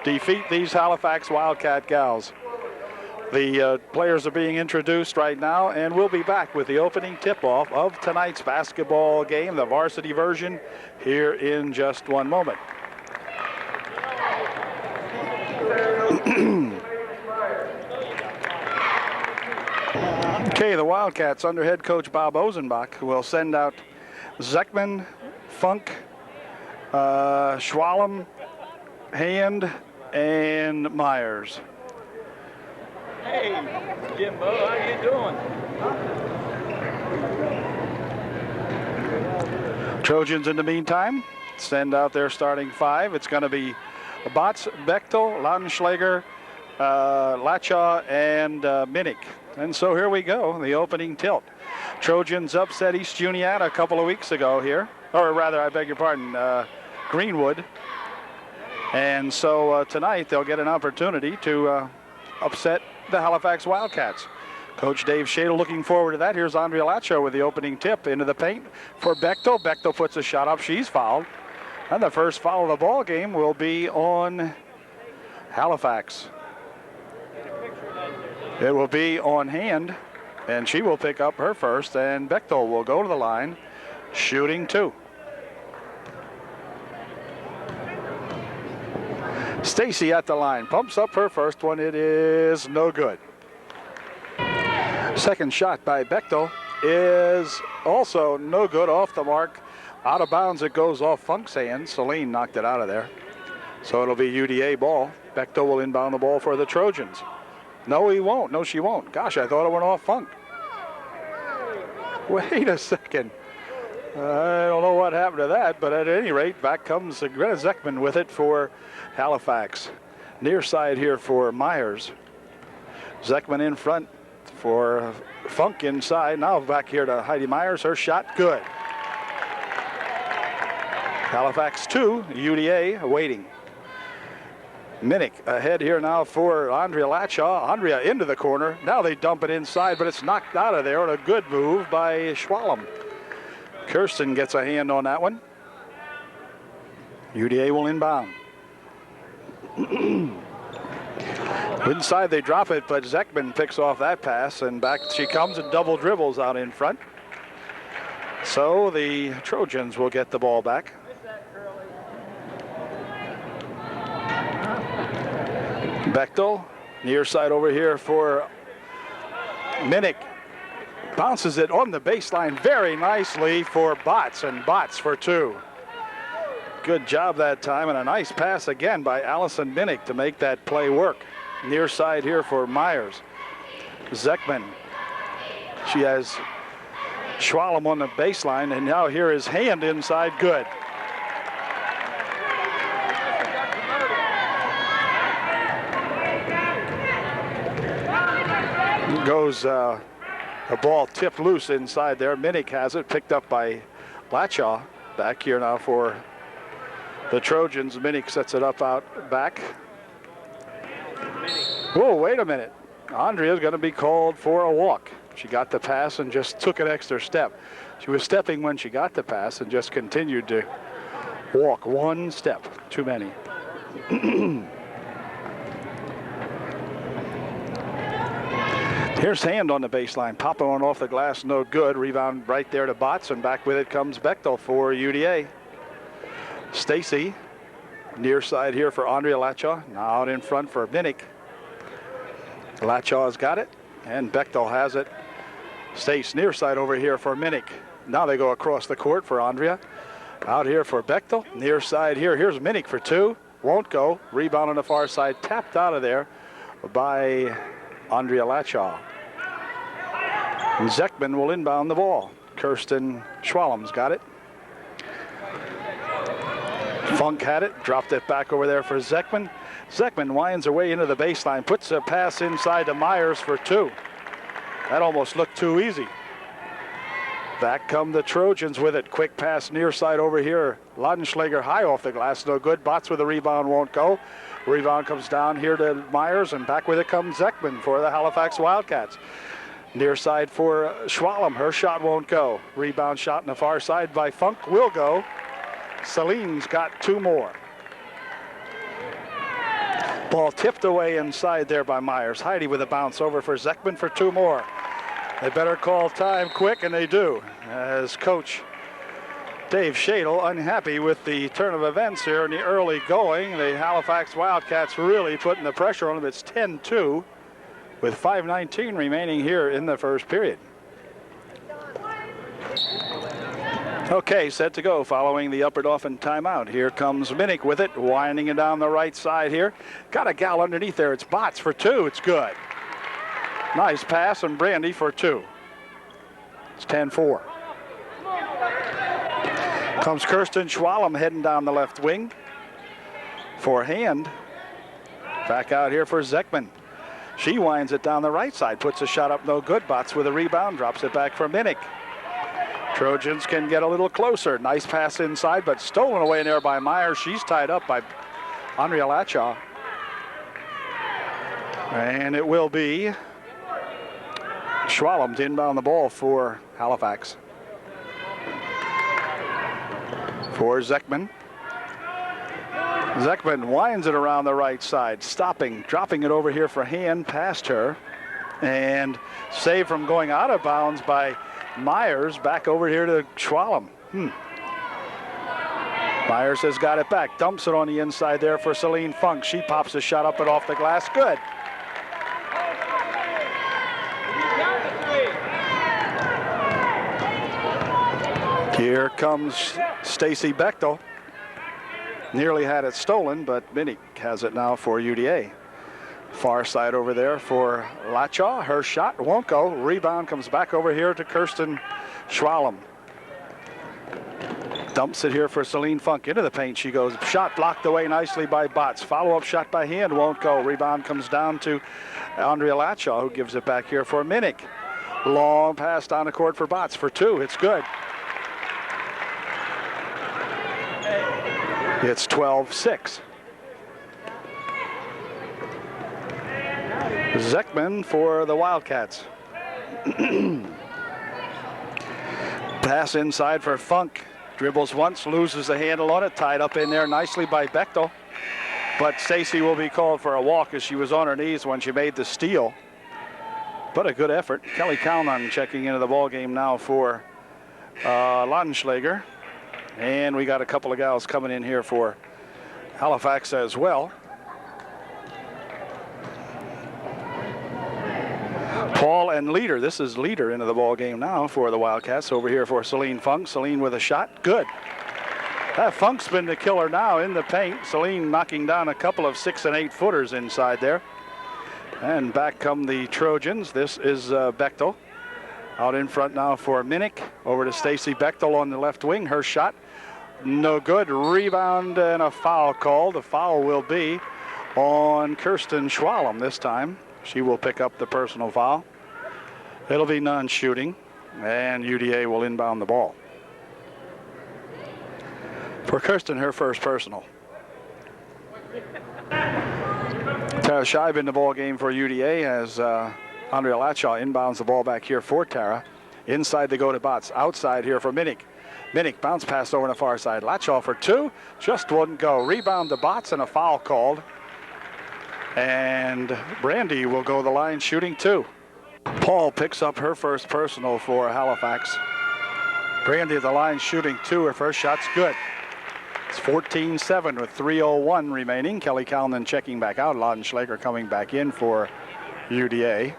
defeat these Halifax Wildcat gals. The players are being introduced right now, and we'll be back with the opening tip-off of tonight's basketball game, the varsity version, here in just one moment. Okay, the Wildcats under head coach Bob Ozenbach will send out Zeckman, Funk, Schwalm, Hand, and Myers.
Hey, Jimbo, how you doing?
Trojans, in the meantime, send out their starting five. It's going to be Botts, Bechtel, Lautenschlager, Lachaw, and Minnick. And so here we go, the opening tilt. Trojans upset East Juniata a couple of weeks ago here. Or rather, I beg your pardon, Greenwood. And so tonight they'll get an opportunity to upset the Halifax Wildcats. Coach Dave Shadle looking forward to that. Here's Andrea Lacho with the opening tip into the paint for Bechtel. Bechtel puts a shot up. She's fouled. And the first foul of the ball game will be on Halifax. It will be on Hand, and she will pick up her first, and Bechtel will go to the line, shooting two. Stacy at the line, pumps up her first one. It is no good. Second shot by Bechtel is also no good, off the mark. Out of bounds, it goes off Funk's hand. Celine knocked it out of there. So it'll be UDA ball. Bechtel will inbound the ball for the Trojans. No, he won't. No, she won't. Gosh, I thought it went off Funk. Wait a second. I don't know what happened to that, but at any rate, back comes Greta Zeckman with it for Halifax. Near side here for Myers. Zeckman in front for Funk inside. Now back here to Heidi Myers. Her shot good. Halifax 2, UDA waiting. Minnick ahead here now for Andrea Lachaw. Andrea into the corner. Now they dump it inside, but it's knocked out of there on a good move by Schwalm. Kirsten gets a hand on that one. UDA will inbound. Inside they drop it, but Zeckman picks off that pass, and back she comes and double dribbles out in front. So the Trojans will get the ball back. Bechtel, near side over here for Minnick. Bounces it on the baseline very nicely for Botts, and Botts for two. Good job that time, and a nice pass again by Allison Minnick to make that play work. Near side here for Myers. Zeckman. She has Schwalm on the baseline, and now here is Hand inside, good. Goes A ball tipped loose inside there. Minnick has it, picked up by Lachaw. Back here now for the Trojans. Minnick sets it up out back. Whoa, wait a minute. Andrea's going to be called for a walk. She got the pass and just took an extra step. She was stepping when she got the pass and just continued to walk one step too many. Here's Hand on the baseline. Popping one off the glass, no good. Rebound right there to Botts, and back with it comes Bechtel for UDA. Stacy, near side here for Andrea Lachaw. Now out in front for Minnick. Lachaw's got it, and Bechtel has it. Stace near side over here for Minnick. Now they go across the court for Andrea. Out here for Bechtel. Near side here. Here's Minnick for two. Won't go. Rebound on the far side. Tapped out of there by Andrea Lachaw. Zekman will inbound the ball. Kirsten Schwallem's got it. Funk had it. Dropped it back over there for Zekman. Zekman winds her way into the baseline. Puts a pass inside to Myers for two. That almost looked too easy. Back come the Trojans with it. Quick pass near side over here. Laudenschlager high off the glass. No good. Botts with the rebound. Won't go. Rebound comes down here to Myers, and back with it comes Zekman for the Halifax Wildcats. Near side for Schwalem. Her shot won't go. Rebound shot on the far side by Funk will go. Celine's got two more. Ball tipped away inside there by Myers. Heidi with a bounce over for Zekman for two more. They better call time quick, and they do, as Coach Dave Shadle unhappy with the turn of events here in the early going. The Halifax Wildcats really putting the pressure on them. It's 10-2 with 5:19 remaining here in the first period. Okay, set to go following the Upper Dauphin timeout. Here comes Minnick with it, winding it down the right side here. Got a gal underneath there. It's Botts for two. It's good. Nice pass, and Brandy for two. It's 10-4. Comes Kirsten Schwalem heading down the left wing for Hand. Back out here for Zekman. She winds it down the right side, puts a shot up, no good. Botts with a rebound, drops it back for Minnick. Trojans can get a little closer. Nice pass inside, but stolen away in there by Myers. She's tied up by Andrea Lachaw. And it will be Schwalem to inbound the ball for Halifax. For Zekman. Zekman winds it around the right side, stopping, dropping it over here for Hand past her. And saved from going out of bounds by Myers. Back over here to Schwalem. Myers has got it back. Dumps it on the inside there for Celine Funk. She pops a shot up and off the glass. Good. Here comes Stacy Bechtel. Nearly had it stolen, but Minnick has it now for UDA. Far side over there for Lachaw. Her shot won't go. Rebound comes back over here to Kirsten Schwalem. Dumps it here for Celine Funk. Into the paint she goes. Shot blocked away nicely by Botts. Follow-up shot by Hand won't go. Rebound comes down to Andrea Lachaw, who gives it back here for Minnick. Long pass down the court for Botts for two. It's good. It's 12-6. Zekman for the Wildcats. Pass inside for Funk. Dribbles once, loses the handle on it. Tied up in there nicely by Bechtel. But Stacy will be called for a walk as she was on her knees when she made the steal. But a good effort. Kelly Calnon checking into the ball game now for Laudenschlager. And we got a couple of gals coming in here for Halifax as well. Paul and Leader. This is Leader into the ball game now for the Wildcats. Over here for Celine Funk. Celine with a shot. Good. That Funk's been the killer now in the paint. Celine knocking down a couple of 6- and 8-footers inside there. And back come the Trojans. This is Bechtel. Out in front now for Minnick. Over to Stacy Bechtel on the left wing. Her shot. No good. Rebound and a foul called. The foul will be on Kirsten Schwalem this time. She will pick up the personal foul. It'll be non-shooting, and UDA will inbound the ball. For Kirsten, her first personal. Tara Scheib in the ball game for UDA as Andrea Latshaw inbounds the ball back here for Tara. Inside they go to Botts. Outside here for Minnick. Minnick bounce pass over on the far side. Latshaw for two. Just wouldn't go. Rebound to Botts and a foul called. And Brandy will go the line shooting two. Paul picks up her first personal for Halifax. Brandy at the line shooting two. Her first shot's good. It's 14-7 with 3:01 remaining. Kelly Calnon checking back out. Laudenschlager coming back in for UDA.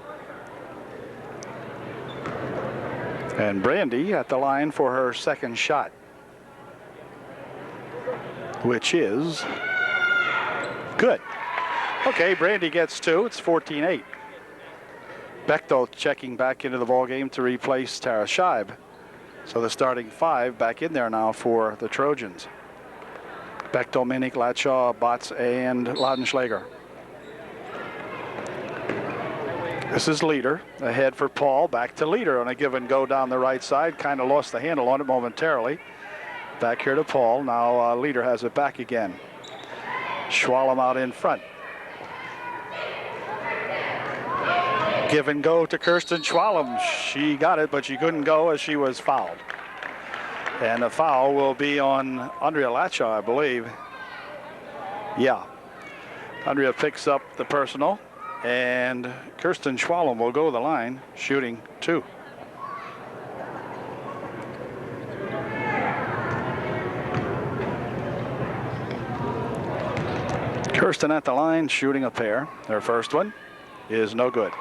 And Brandy at the line for her second shot, which is good. Okay, Brandy gets two. It's 14-8. Bechtel checking back into the ballgame to replace Tara Scheib. So the starting five back in there now for the Trojans. Bechtel, Minnick, Latshaw, Botts, and Laudenschlager. This is Leader ahead for Paul. Back to Leader on a give and go down the right side. Kind of lost the handle on it momentarily. Back here to Paul. Now Leader has it back again. Schwalm out in front. Give and go to Kirsten Schwalm. She got it, but she couldn't go as she was fouled. And the foul will be on Andrea Latshaw, I believe. Yeah. Andrea picks up the personal, and Kirsten Schwalm will go the line, shooting two. Kirsten at the line, shooting a pair. Their first one is no good.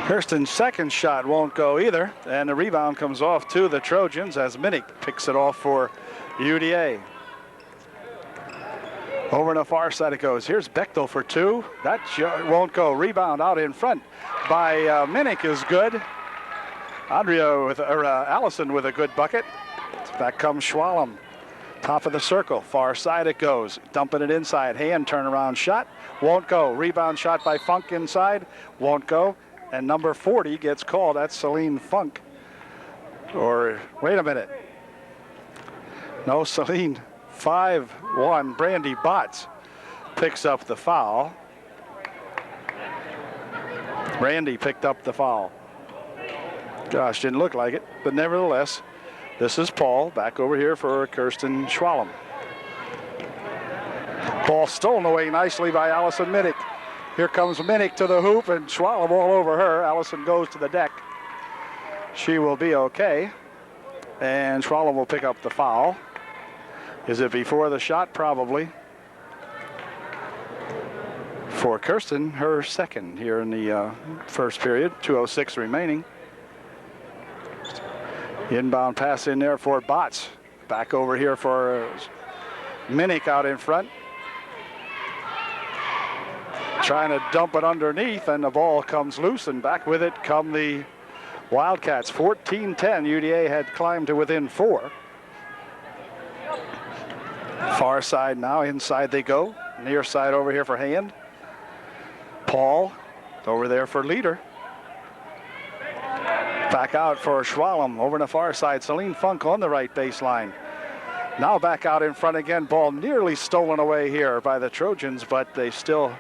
Kirsten's second shot won't go either, and the rebound comes off to the Trojans as Minnick picks it off for UDA. Over on the far side it goes. Here's Bechtel for two. That won't go. Rebound out in front by Minnick is good. Allison with a good bucket. Back comes Schwalm. Top of the circle. Far side it goes. Dumping it inside. Hand turnaround shot. Won't go. Rebound shot by Funk inside. Won't go. And number 40 gets called. That's Celine Funk. Or, wait a minute. No, Celine. 5-1. Brandy Botts picks up the foul. Brandy picked up the foul. Gosh, didn't look like it. But nevertheless, this is Paul back over here for Kirsten Schwalm. Ball stolen away nicely by Allison Minnick. Here comes Minnick to the hoop, and Schwalm all over her. Allison goes to the deck. She will be okay. And Schwalm will pick up the foul. Is it before the shot? Probably. For Kirsten, her second here in the first period. 2:06 remaining. Inbound pass in there for Botts. Back over here for Minnick out in front. Trying to dump it underneath, and the ball comes loose, and back with it come the Wildcats. 14-10. UDA had climbed to within 4. Far side now, inside they go. Near side over here for Hand. Paul over there for Leader. Back out for Schwalm over on the far side. Celine Funk on the right baseline. Now back out in front again. Ball nearly stolen away here by the Trojans, but they still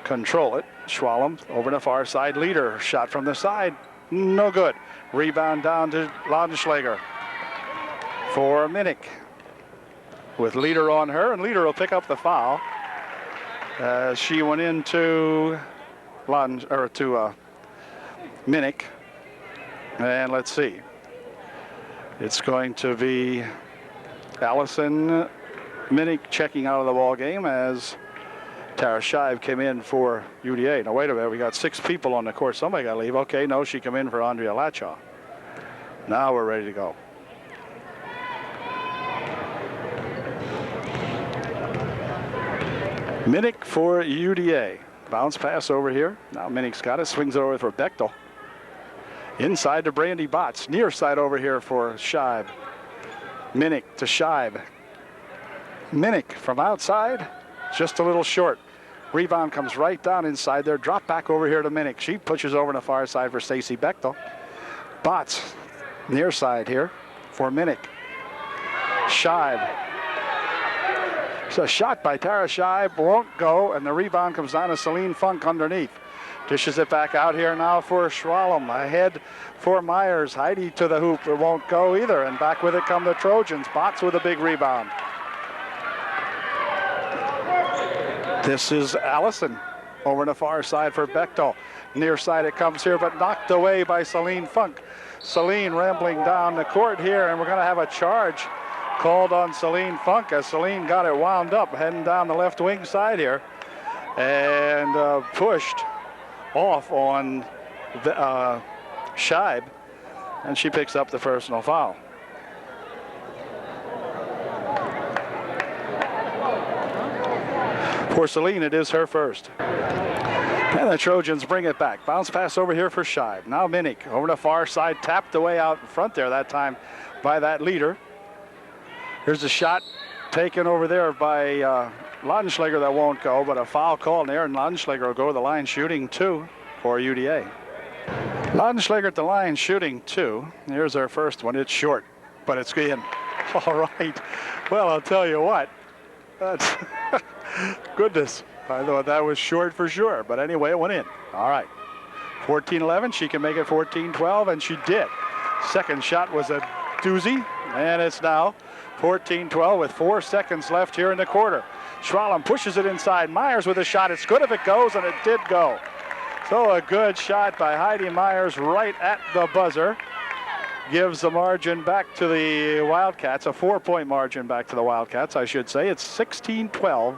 control it. Schwalm over on the far side. Leader shot from the side. No good. Rebound down to Laudenschlager for Minnick. With Leader on her, and Leader will pick up the foul. She went into Minnick. And let's see. It's going to be Allison Minnick checking out of the ball game as Tara Scheib came in for UDA. Now, wait a minute. We got 6 people on the court. Somebody got to leave. Okay, no, she came in for Andrea Latshaw. Now we're ready to go. Minnick for UDA. Bounce pass over here. Now Minnick's got it. Swings it over for Bechtel. Inside to Brandy Botts. Near side over here for Scheib. Minnick to Scheib. Minnick from outside. Just a little short. Rebound comes right down inside there. Drop back over here to Minnick. She pushes over on the far side for Stacy Bechtel. Bots, near side here for Minnick. Scheib. So a shot by Tara Scheib won't go, and the rebound comes down to Celine Funk underneath. Dishes it back out here now for Schwalm. Ahead for Myers. Heidi to the hoop. It won't go either, and back with it come the Trojans. Bots with a big rebound. This is Allison over on the far side for Bechtel. Near side it comes here, but knocked away by Celine Funk. Celine rambling down the court here, and we're going to have a charge called on Celine Funk as Celine got it wound up heading down the left wing side here and pushed off on Scheib, and she picks up the personal foul. For Celine, it is her first. And the Trojans bring it back. Bounce pass over here for Scheib. Now Minnick over the far side, tapped away out in front there that time by that leader. Here's a shot taken over there by Laudenschläger that won't go, but a foul call there, and Laudenschläger will go to the line shooting 2 for UDA. Laudenschläger at the line shooting 2. Here's our first one. It's short, but it's in. All right. Well, I'll tell you what. That's goodness. I thought that was short for sure, but anyway, it went in. All right. 14-11. She can make it 14-12, and she did. Second shot was a doozy, and it's now 14-12 with 4 seconds left here in the quarter. Schwalm pushes it inside. Myers with a shot. It's good if it goes, and it did go. So a good shot by Heidi Myers right at the buzzer. Gives the margin back to the Wildcats, a 4-point margin back to the Wildcats, I should say. It's 16-12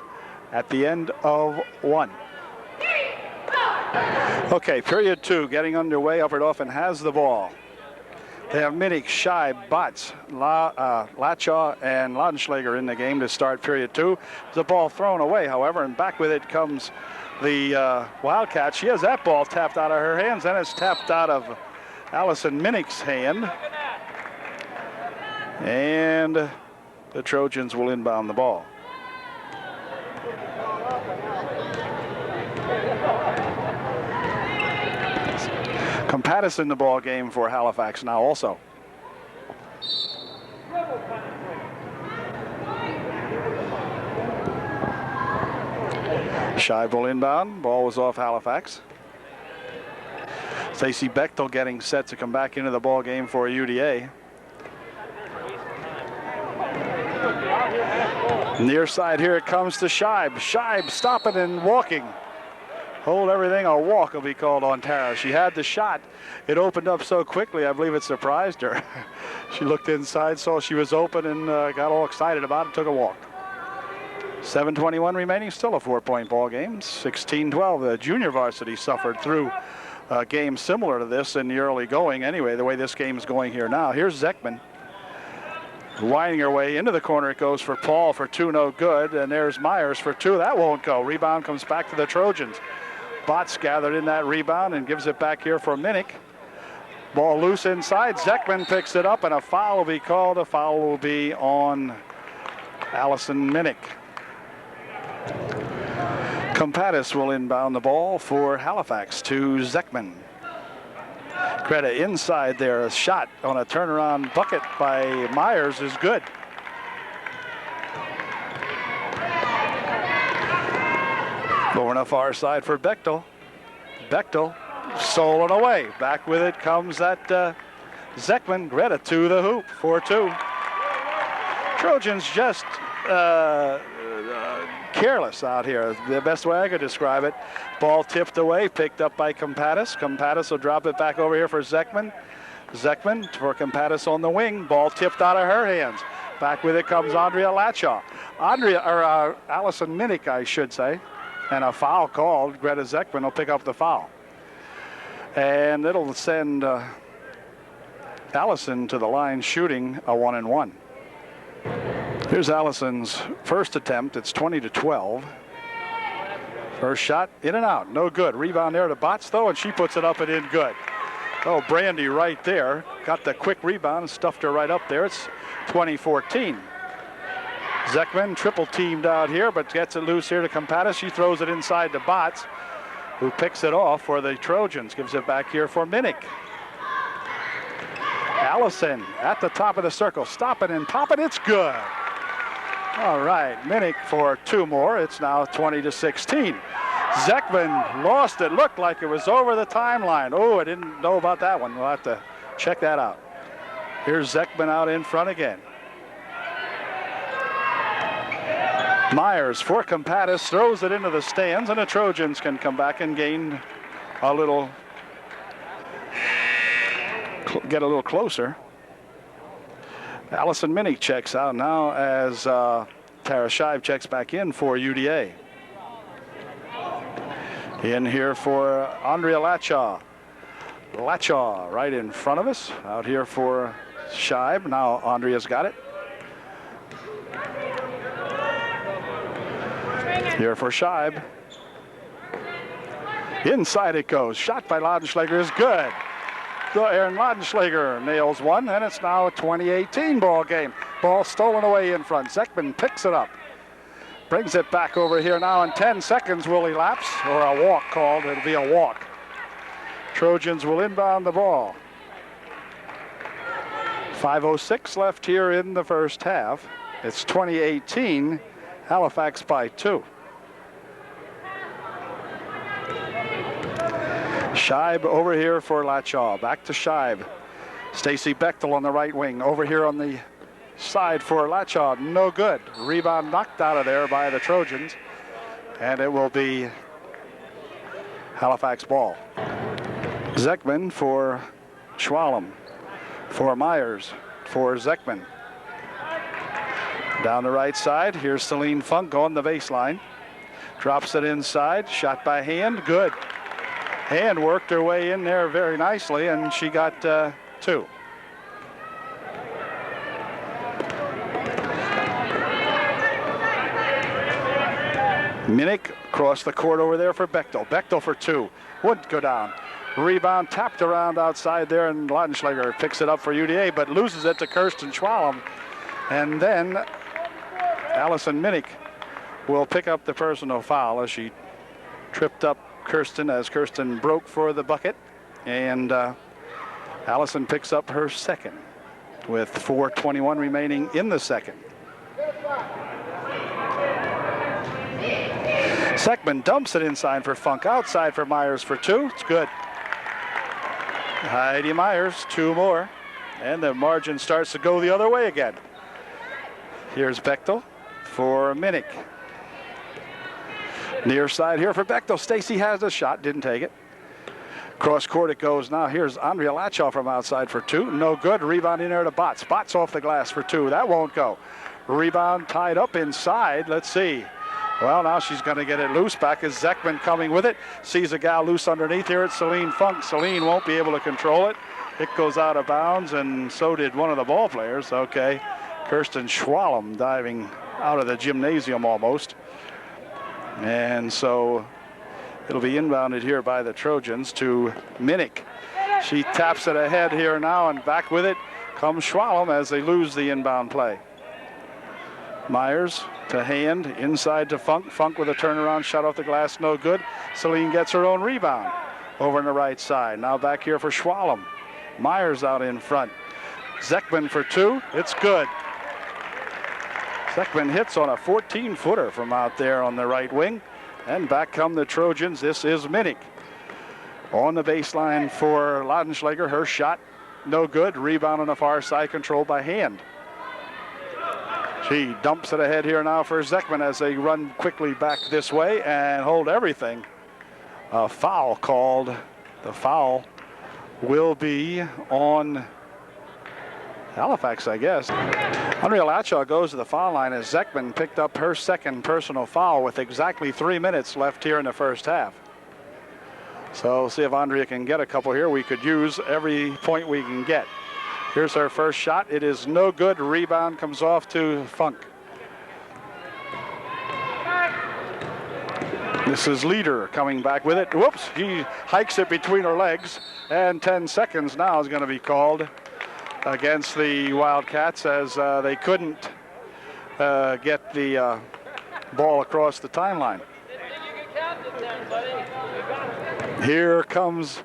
at the end of 1. Okay, period 2 getting underway. Upper Dauphin has the ball. They have Minnick, Scheib, Bots, Lachaw, and Laudenschläger in the game to start period 2. The ball thrown away, however, and back with it comes the Wildcats. She has that ball tapped out of her hands, and it's tapped out of Allison Minnick's hand. And the Trojans will inbound the ball. Compatis in the ball game for Halifax now also. Scheib will inbound. Ball was off Halifax. Stacey Bechtel getting set to come back into the ball game for UDA. Near side here it comes to Scheib. Scheib stopping and walking. Hold everything, a walk will be called on Tara. She had the shot. It opened up so quickly, I believe it surprised her. She looked inside, saw she was open, and got all excited about it, took a walk. 7:21 remaining, still a 4-point ball game. 16-12, the junior varsity suffered through a game similar to this in the early going. Anyway, the way this game is going here now. Here's Zekman. Winding her way into the corner, it goes for Paul for 2, no good. And there's Myers for 2, that won't go. Rebound comes back to the Trojans. Bots gathered in that rebound and gives it back here for Minnick. Ball loose inside. Zekman picks it up, and a foul will be called. A foul will be on Allison Minnick. Compatis will inbound the ball for Halifax to Zekman. Credit inside there. A shot on a turnaround bucket by Myers is good. Over on the far side for Bechtel. Bechtel stolen away. Back with it comes that Zekman. Greta to the hoop, 4-2. Trojans just careless out here, the best way I could describe it. Ball tipped away, picked up by Compatis. Compatis will drop it back over here for Zekman. Zekman for Compatis on the wing. Ball tipped out of her hands. Back with it comes Andrea Lachaw. Allison Minnick, I should say. And a foul called. Greta Zekman will pick up the foul. And it'll send Allison to the line shooting a 1-and-1. Here's Allison's first attempt. It's 20-12. First shot in and out. No good. Rebound there to Bots, though, and she puts it up and in good. Oh, Brandy right there. Got the quick rebound and stuffed her right up there. It's 20-14. Zekman triple teamed out here, but gets it loose here to Compatis. She throws it inside to Bots, who picks it off for the Trojans. Gives it back here for Minnick. Allison at the top of the circle, stopping and popping. It's good. All right, Minnick for 2 more. It's now 20-16. Zekman lost it. Looked like it was over the timeline. Oh, I didn't know about that one. We'll have to check that out. Here's Zekman out in front again. Myers for Compatis throws it into the stands, and the Trojans can come back and gain a little, get a little closer. Allison Minnick checks out now as Tara Shive checks back in for UDA. In here for Andrea Lachaw. Lachaw right in front of us. Out here for Shive. Now Andrea's got it. Here for Shive. Inside it goes. Shot by Laudenschlager is good. So Aaron Laudenschlager nails one, and it's now a 2018 ball game. Ball stolen away in front. Zekman picks it up. Brings it back over here now, and 10 seconds will elapse, or a walk called. It'll be a walk. Trojans will inbound the ball. 5:06 left here in the first half. It's 2018, Halifax by 2. Shive over here for Lachaw. Back to Shive. Stacy Bechtel on the right wing. Over here on the side for Lachaw. No good. Rebound knocked out of there by the Trojans. And it will be Halifax ball. Zekman for Schwalm. For Myers. For Zekman. Down the right side. Here's Celine Funk on the baseline. Drops it inside. Shot by Hand. Good. Hand worked her way in there very nicely, and she got 2. Minnick across the court over there for Bechtel. Bechtel for 2. Wouldn't go down. Rebound tapped around outside there, and Laudenschlager picks it up for UDA, but loses it to Kirsten Schwalm. And then Allison Minnick will pick up the personal foul as she tripped up Kirsten as Kirsten broke for the bucket, and Allison picks up her second with 4:21 remaining in the second. Zekman dumps it inside for Funk, outside for Myers for 2. It's good. Heidi Myers, 2 more, and the margin starts to go the other way again. Here's Bechtel for Minnick. Near side here for Bechtel. Stacy has a shot, didn't take it. Cross court it goes now. Here's Andrea Lachaw from outside for 2. No good. Rebound in there to Botts. Botts off the glass for 2. That won't go. Rebound tied up inside. Let's see. Well, now she's going to get it loose. Back is Zekman coming with it. Sees a gal loose underneath here. It's Celine Funk. Celine won't be able to control it. It goes out of bounds, and so did one of the ball players. Okay. Kirsten Schwalm diving out of the gymnasium almost. And so it'll be inbounded here by the Trojans to Minnick. She taps it ahead here now, and back with it comes Schwalm as they lose the inbound play. Myers to Hand, inside to Funk. Funk with a turnaround shot off the glass, no good. Celine gets her own rebound over on the right side. Now back here for Schwalm. Myers out in front. Zekman for 2. It's good. Zekman hits on a 14-footer from out there on the right wing. And back come the Trojans. This is Minnick. On the baseline for Laudenschlager. Her shot, no good. Rebound on the far side, controlled by Hand. She dumps it ahead here now for Zekman as they run quickly back this way and hold everything. A foul called. The foul will be on Halifax, I guess. Andrea Lachaw goes to the foul line as Zekman picked up her second personal foul with exactly 3 minutes left here in the first half. So we'll see if Andrea can get a couple here. We could use every point we can get. Here's her first shot. It is no good. Rebound comes off to Funk. This is Leader coming back with it. Whoops, he hikes it between her legs. And 10 seconds now is going to be called against the Wildcats as they couldn't get the ball across the timeline. Here comes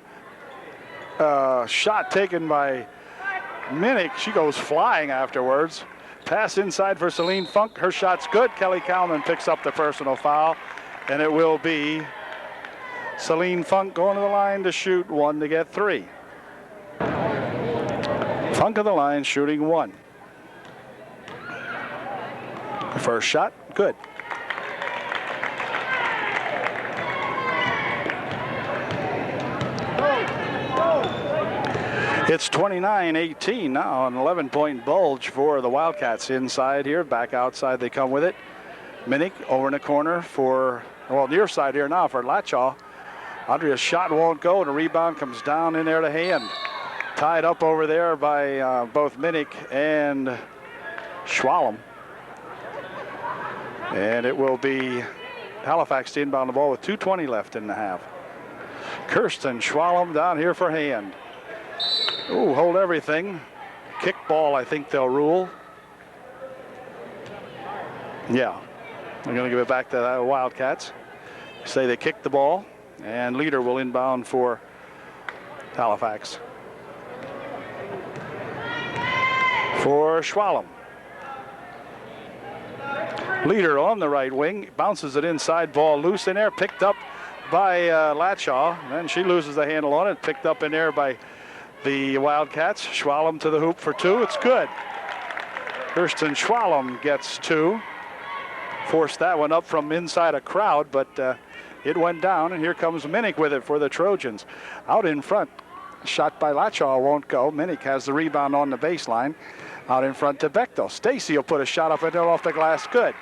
a shot taken by Minnick, she goes flying afterwards. Pass inside for Celine Funk. Her shot's good. Kelly Calnon picks up the personal foul, and it will be Celine Funk going to the line to shoot one to get 3. Funk of the line shooting 1. First shot, good. It's 29-18 now, an 11-point bulge for the Wildcats inside here. Back outside they come with it. Minnick over in the corner for, well, near side here now for Latshaw. Andrea's shot won't go, and the rebound comes down in there to Hand. Tied up over there by both Minnick and Schwalm. And it will be Halifax to inbound the ball with 2:20 left in the half. Kirsten Schwalm down here for Hand. Ooh, hold everything. Kick ball, I think they'll rule. Yeah, they're going to give it back to the Wildcats. Say they kicked the ball, and Leader will inbound for Halifax. For Schwalm. Leader on the right wing, bounces it inside, ball loose in there, picked up by Latshaw. Then she loses the handle on it, picked up in there by the Wildcats. Schwalm to the hoop for 2. It's good. Kirsten Schwalm gets 2. Forced that one up from inside a crowd, but it went down, and here comes Minnick with it for the Trojans. Out in front, shot by Latshaw won't go. Minnick has the rebound on the baseline. Out in front to Bechtel. Stacy will put a shot up and off the glass. Good.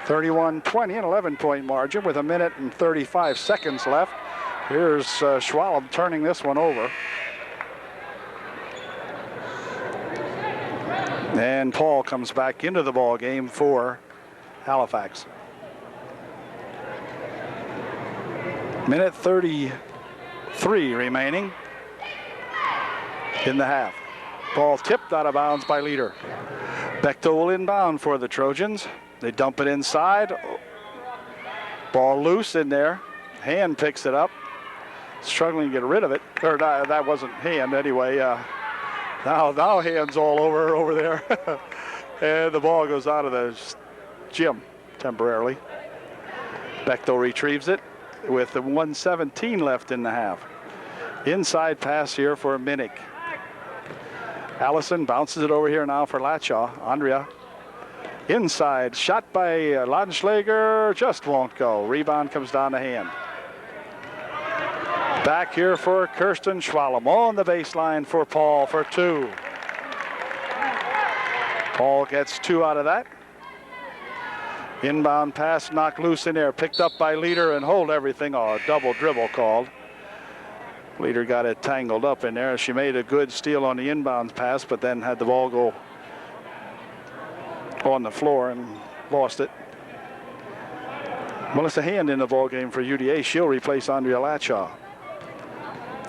31-20, an 11-point margin with 1:35 seconds left. Here's Schwalm turning this one over. And Paul comes back into the ball game for Halifax. 1:33 remaining in the half. Ball tipped out of bounds by Leader. Bechtel will inbound for the Trojans. They dump it inside. Ball loose in there. Hand picks it up. Struggling to get rid of it. Or that wasn't Hand anyway. Now Hand's all over there. And the ball goes out of the gym temporarily. Bechtel retrieves it with the 1:17 left in the half. Inside pass here for Minnick. Allison bounces it over here now for Latshaw. Andrea inside, shot by Laudenschlager, just won't go. Rebound comes down to Hand. Back here for Kirsten Schwalm on the baseline for Paul for 2. Paul gets 2 out of that. Inbound pass knocked loose in there, picked up by Leader and hold everything. Oh, a double dribble called. Leader got it tangled up in there. She made a good steal on the inbound pass, but then had the ball go on the floor and lost it. Melissa Hand in the ball game for UDA. She'll replace Andrea Latshaw.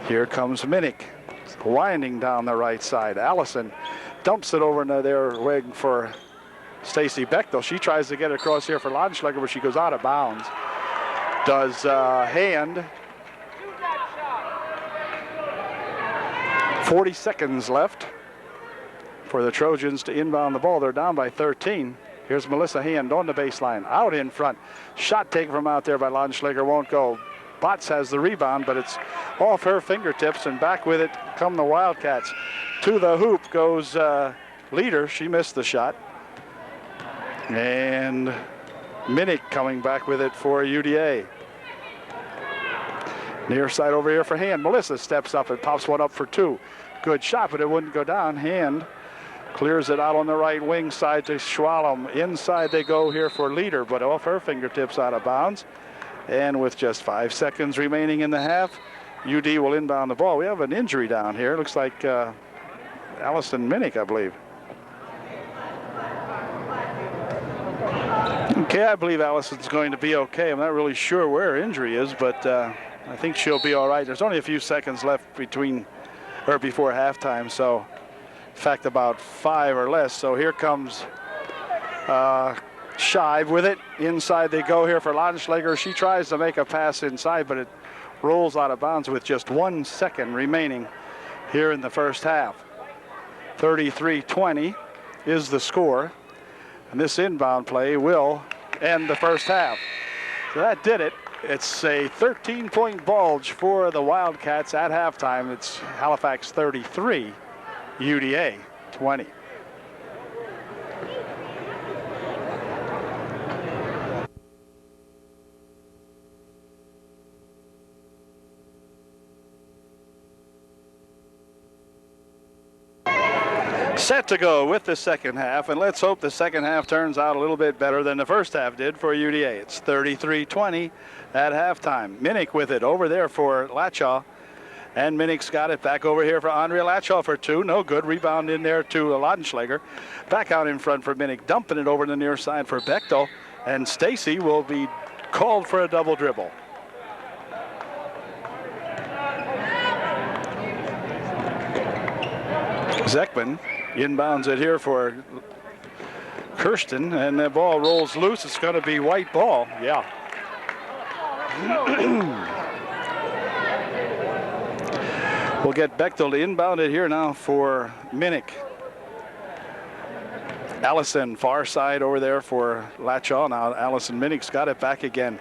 Here comes Minnick, winding down the right side. Allison dumps it over into their wing for Stacy Bechtel. She tries to get it across here for Laudenschlager, but she goes out of bounds. Does Hand. 40 seconds left for the Trojans to inbound the ball. They're down by 13. Here's Melissa Hand on the baseline, out in front. Shot taken from out there by Laudenschlager, won't go. Botts has the rebound, but it's off her fingertips, and back with it come the Wildcats. To the hoop goes Leader. She missed the shot. And Minnick coming back with it for UDA. Near side over here for Hand. Melissa steps up and pops one up for 2. Good shot, but it wouldn't go down. Hand clears it out on the right wing side to Schwalm. Inside they go here for Leader, but off her fingertips out of bounds. And with just 5 seconds remaining in the half, UD will inbound the ball. We have an injury down here. Looks like Allison Minnick, I believe. Okay, I believe Allison's going to be okay. I'm not really sure where her injury is, but I think she'll be all right. There's only a few seconds left before halftime, so in fact about 5 or less. So here comes Shive with it. Inside they go here for Laudenschlager. She tries to make a pass inside, but it rolls out of bounds with just 1 second remaining here in the first half. 33-20 is the score. And this inbound play will end the first half. So that did it. It's a 13-point bulge for the Wildcats at halftime. It's Halifax 33, UDA 20. Set to go with the second half, and let's hope the second half turns out a little bit better than the first half did for UDA. It's 33-20 at halftime. Minnick with it over there for Latshaw, and Minnick's got it back over here for Andrea Latshaw for two. No good. Rebound in there to Laudenschlager. Back out in front for Minnick, dumping it over to the near side for Bechtel, and Stacy will be called for a double dribble. Zekman inbounds it here for Kirsten, and the ball rolls loose. It's going to be white ball. Yeah. We'll get Bechtel to inbound it here now for Minnick. Allison far side over there for Latshaw. Now Allison Minnick's got it back again.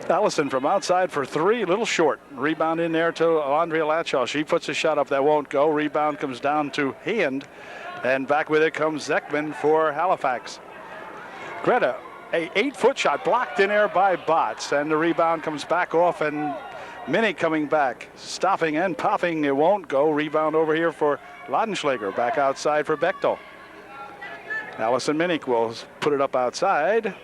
Allison from outside for three, a little short. Rebound in there to Andrea Latshaw. She puts a shot up that won't go. Rebound comes down to Hand, and back with it comes Zekman for Halifax. Greta, a 8-foot shot blocked in there by Botts, and the rebound comes back off, and Minnick coming back, stopping and popping. It won't go. Rebound over here for Laudenschlager. Back outside for Bechtel. Allison Minnick will put it up outside.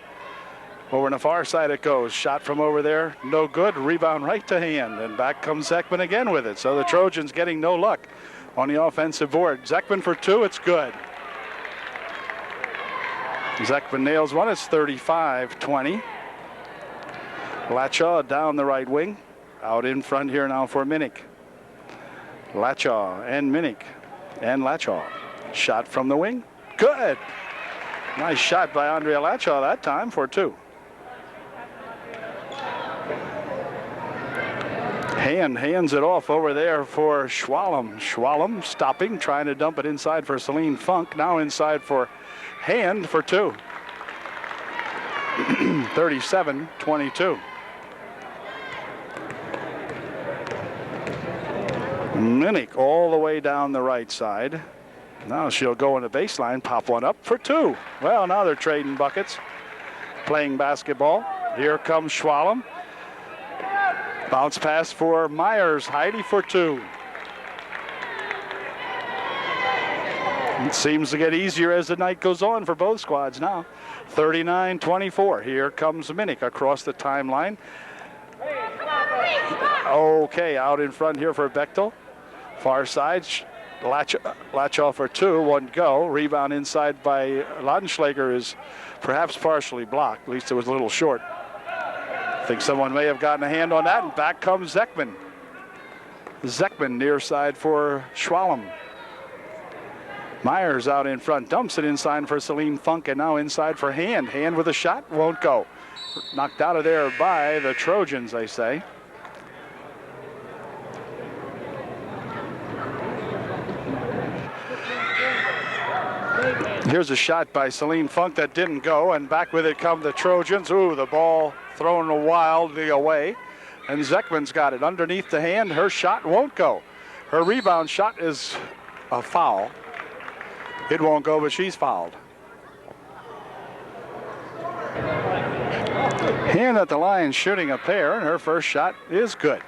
Over on the far side it goes. Shot from over there, no good. Rebound right to Hand, and back comes Zekman again with it. So the Trojans getting no luck on the offensive board. Zekman for two, it's good. Zekman nails one, it's 35-20. Latshaw down the right wing. Out in front here now for Minnick. Latshaw and Minnick and Latshaw. Shot from the wing, good. Nice shot by Andrea Latshaw that time for two. Hand hands it off over there for Schwalm. Schwalm stopping, trying to dump it inside for Celine Funk. Now inside for Hand for two. 37-22. Minnick all the way down the right side. Now she'll go in the baseline, pop one up for two. Well, now they're trading buckets, playing basketball. Here comes Schwalm. Bounce pass for Myers. Heidi for two. It seems to get easier as the night goes on for both squads now. 39-24. Here comes Minnick across the timeline. Okay, out in front here for Bechtel. Far side. Latshaw for two, one go. Rebound inside by Laudenschlager is perhaps partially blocked. At least it was a little short. I think someone may have gotten a hand on that, and back comes Zekman. Zekman near side for Schwalm. Myers out in front, dumps it inside for Celine Funk, and now inside for Hand. Hand with a shot, won't go. Knocked out of there by the Trojans, they say. Here's a shot by Celine Funk that didn't go, and back with it come the Trojans. Ooh, the ball thrown wildly away, and Zekman's got it underneath the Hand. Her shot won't go. Her rebound shot is a foul. It won't go, but she's fouled. Hand at the line shooting a pair, and her first shot is good.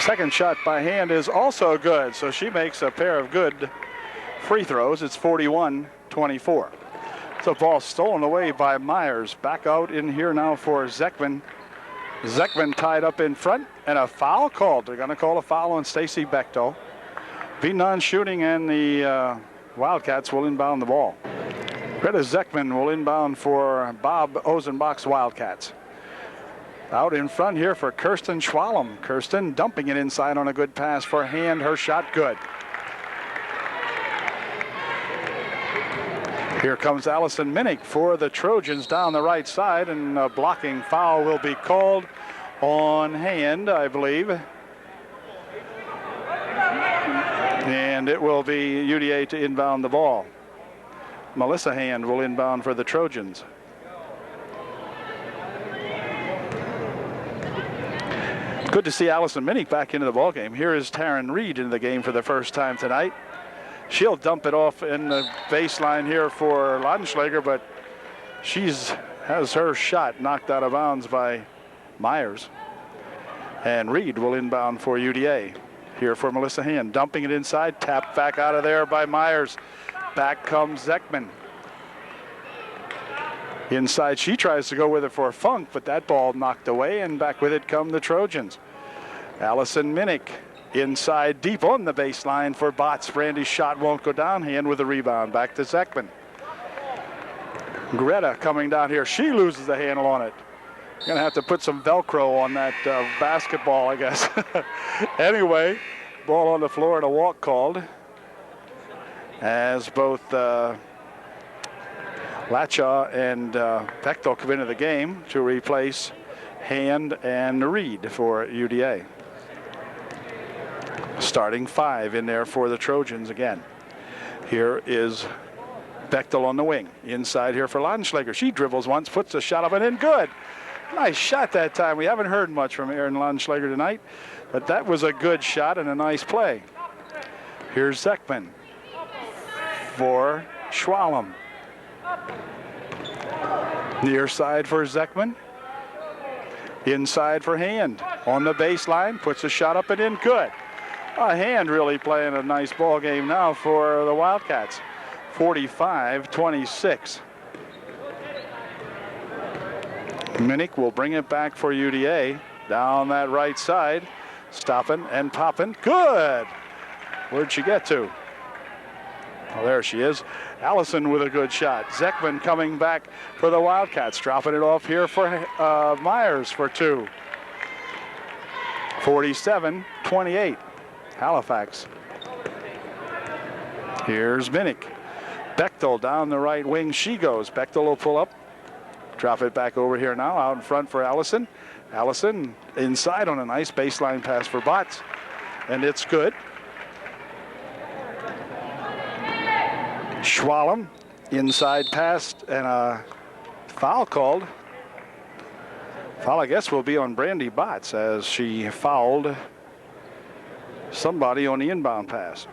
Second shot by Hand is also good, so she makes a pair of good free throws. It's 41-24. So ball stolen away by Myers. Back out in here now for Zekman. Zekman tied up in front, and a foul called. They're going to call a foul on Stacy Bechtel. Be non-shooting, and the Wildcats will inbound the ball. Greta Zekman will inbound for Bob Ozenbach's Wildcats. Out in front here for Kirsten Schwalm. Kirsten dumping it inside on a good pass for Hand. Her shot good. Here comes Allison Minnick for the Trojans down the right side, and a blocking foul will be called on Hand, I believe. And it will be UDA to inbound the ball. Melissa Hand will inbound for the Trojans. Good to see Allison Minnick back into the ball game. Here is Taryn Reed in the game for the first time tonight. She'll dump it off in the baseline here for Laudenschlager, but has her shot knocked out of bounds by Myers. And Reed will inbound for UDA. Here for Melissa Hand, dumping it inside, tapped back out of there by Myers. Back comes Zekman. Inside, she tries to go with it for Funk, but that ball knocked away, and back with it come the Trojans. Allison Minnick inside, deep on the baseline for Botts. Brandy's shot won't go down. Hand with the rebound, back to Zekman. Greta coming down here, she loses the handle on it. Gonna have to put some Velcro on that basketball, I guess. Anyway, ball on the floor and a walk called as both Lachaw and Bechtel come into the game to replace Hand and Reed for UDA. Starting 5 in there for the Trojans again. Here is Bechtel on the wing. Inside here for Laudenschlager. She dribbles once, puts a shot up and in. Good. Nice shot that time. We haven't heard much from Erin Laudenschlager tonight, but that was a good shot and a nice play. Here's Zekman for Schwalm. Near side for Zekman. Inside for Hand. On the baseline, puts a shot up and in. Good. Hand really playing a nice ball game now for the Wildcats. 45-26. Minnick will bring it back for UDA. Down that right side. Stopping and popping. Good. Where'd she get to? Oh, there she is. Allison with a good shot. Zekman coming back for the Wildcats. Dropping it off here for Myers for 2. 47-28. Halifax. Here's Minnick. Bechtel down the right wing. She goes. Bechtel will pull up. Drop it back over here now. Out in front for Allison. Allison inside on a nice baseline pass for Botts. And it's good. Schwalm, inside pass and a foul called. Foul, I guess, will be on Brandy Botts as she fouled somebody on the inbound pass.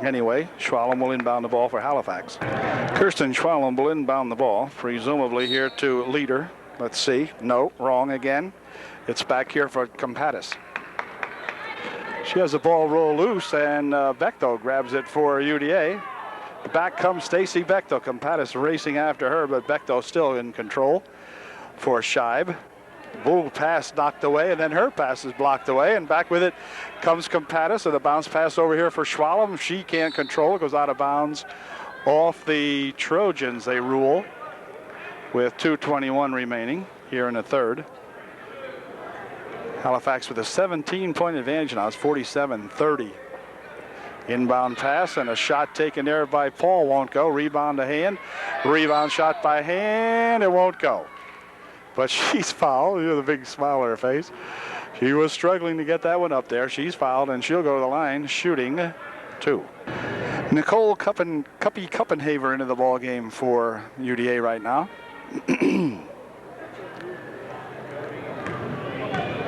Anyway, Schwalm will inbound the ball for Halifax. Kirsten Schwalm will inbound the ball, presumably here to Leader. Let's see. No, wrong again. It's back here for Compatis. She has the ball roll loose, and Bechtel grabs it for UDA. Back comes Stacy Bechtel. Compatis racing after her, but Bechtel still in control for Scheib. Bull pass knocked away, and then her pass is blocked away, and back with it comes Compatis, and the bounce pass over here for Schwalm. She can't control it, goes out of bounds off the Trojans, they rule, with 2:21 remaining here in the third. Halifax with a 17-point advantage now. It's 47-30. Inbound pass and a shot taken there by Paul won't go. Rebound to Hand. Rebound shot by Hand. It won't go. But she's fouled. You know the big smile on her face. She was struggling to get that one up there. She's fouled, and she'll go to the line shooting 2. Nicole Kuppenhaver into the ball game for UDA right now.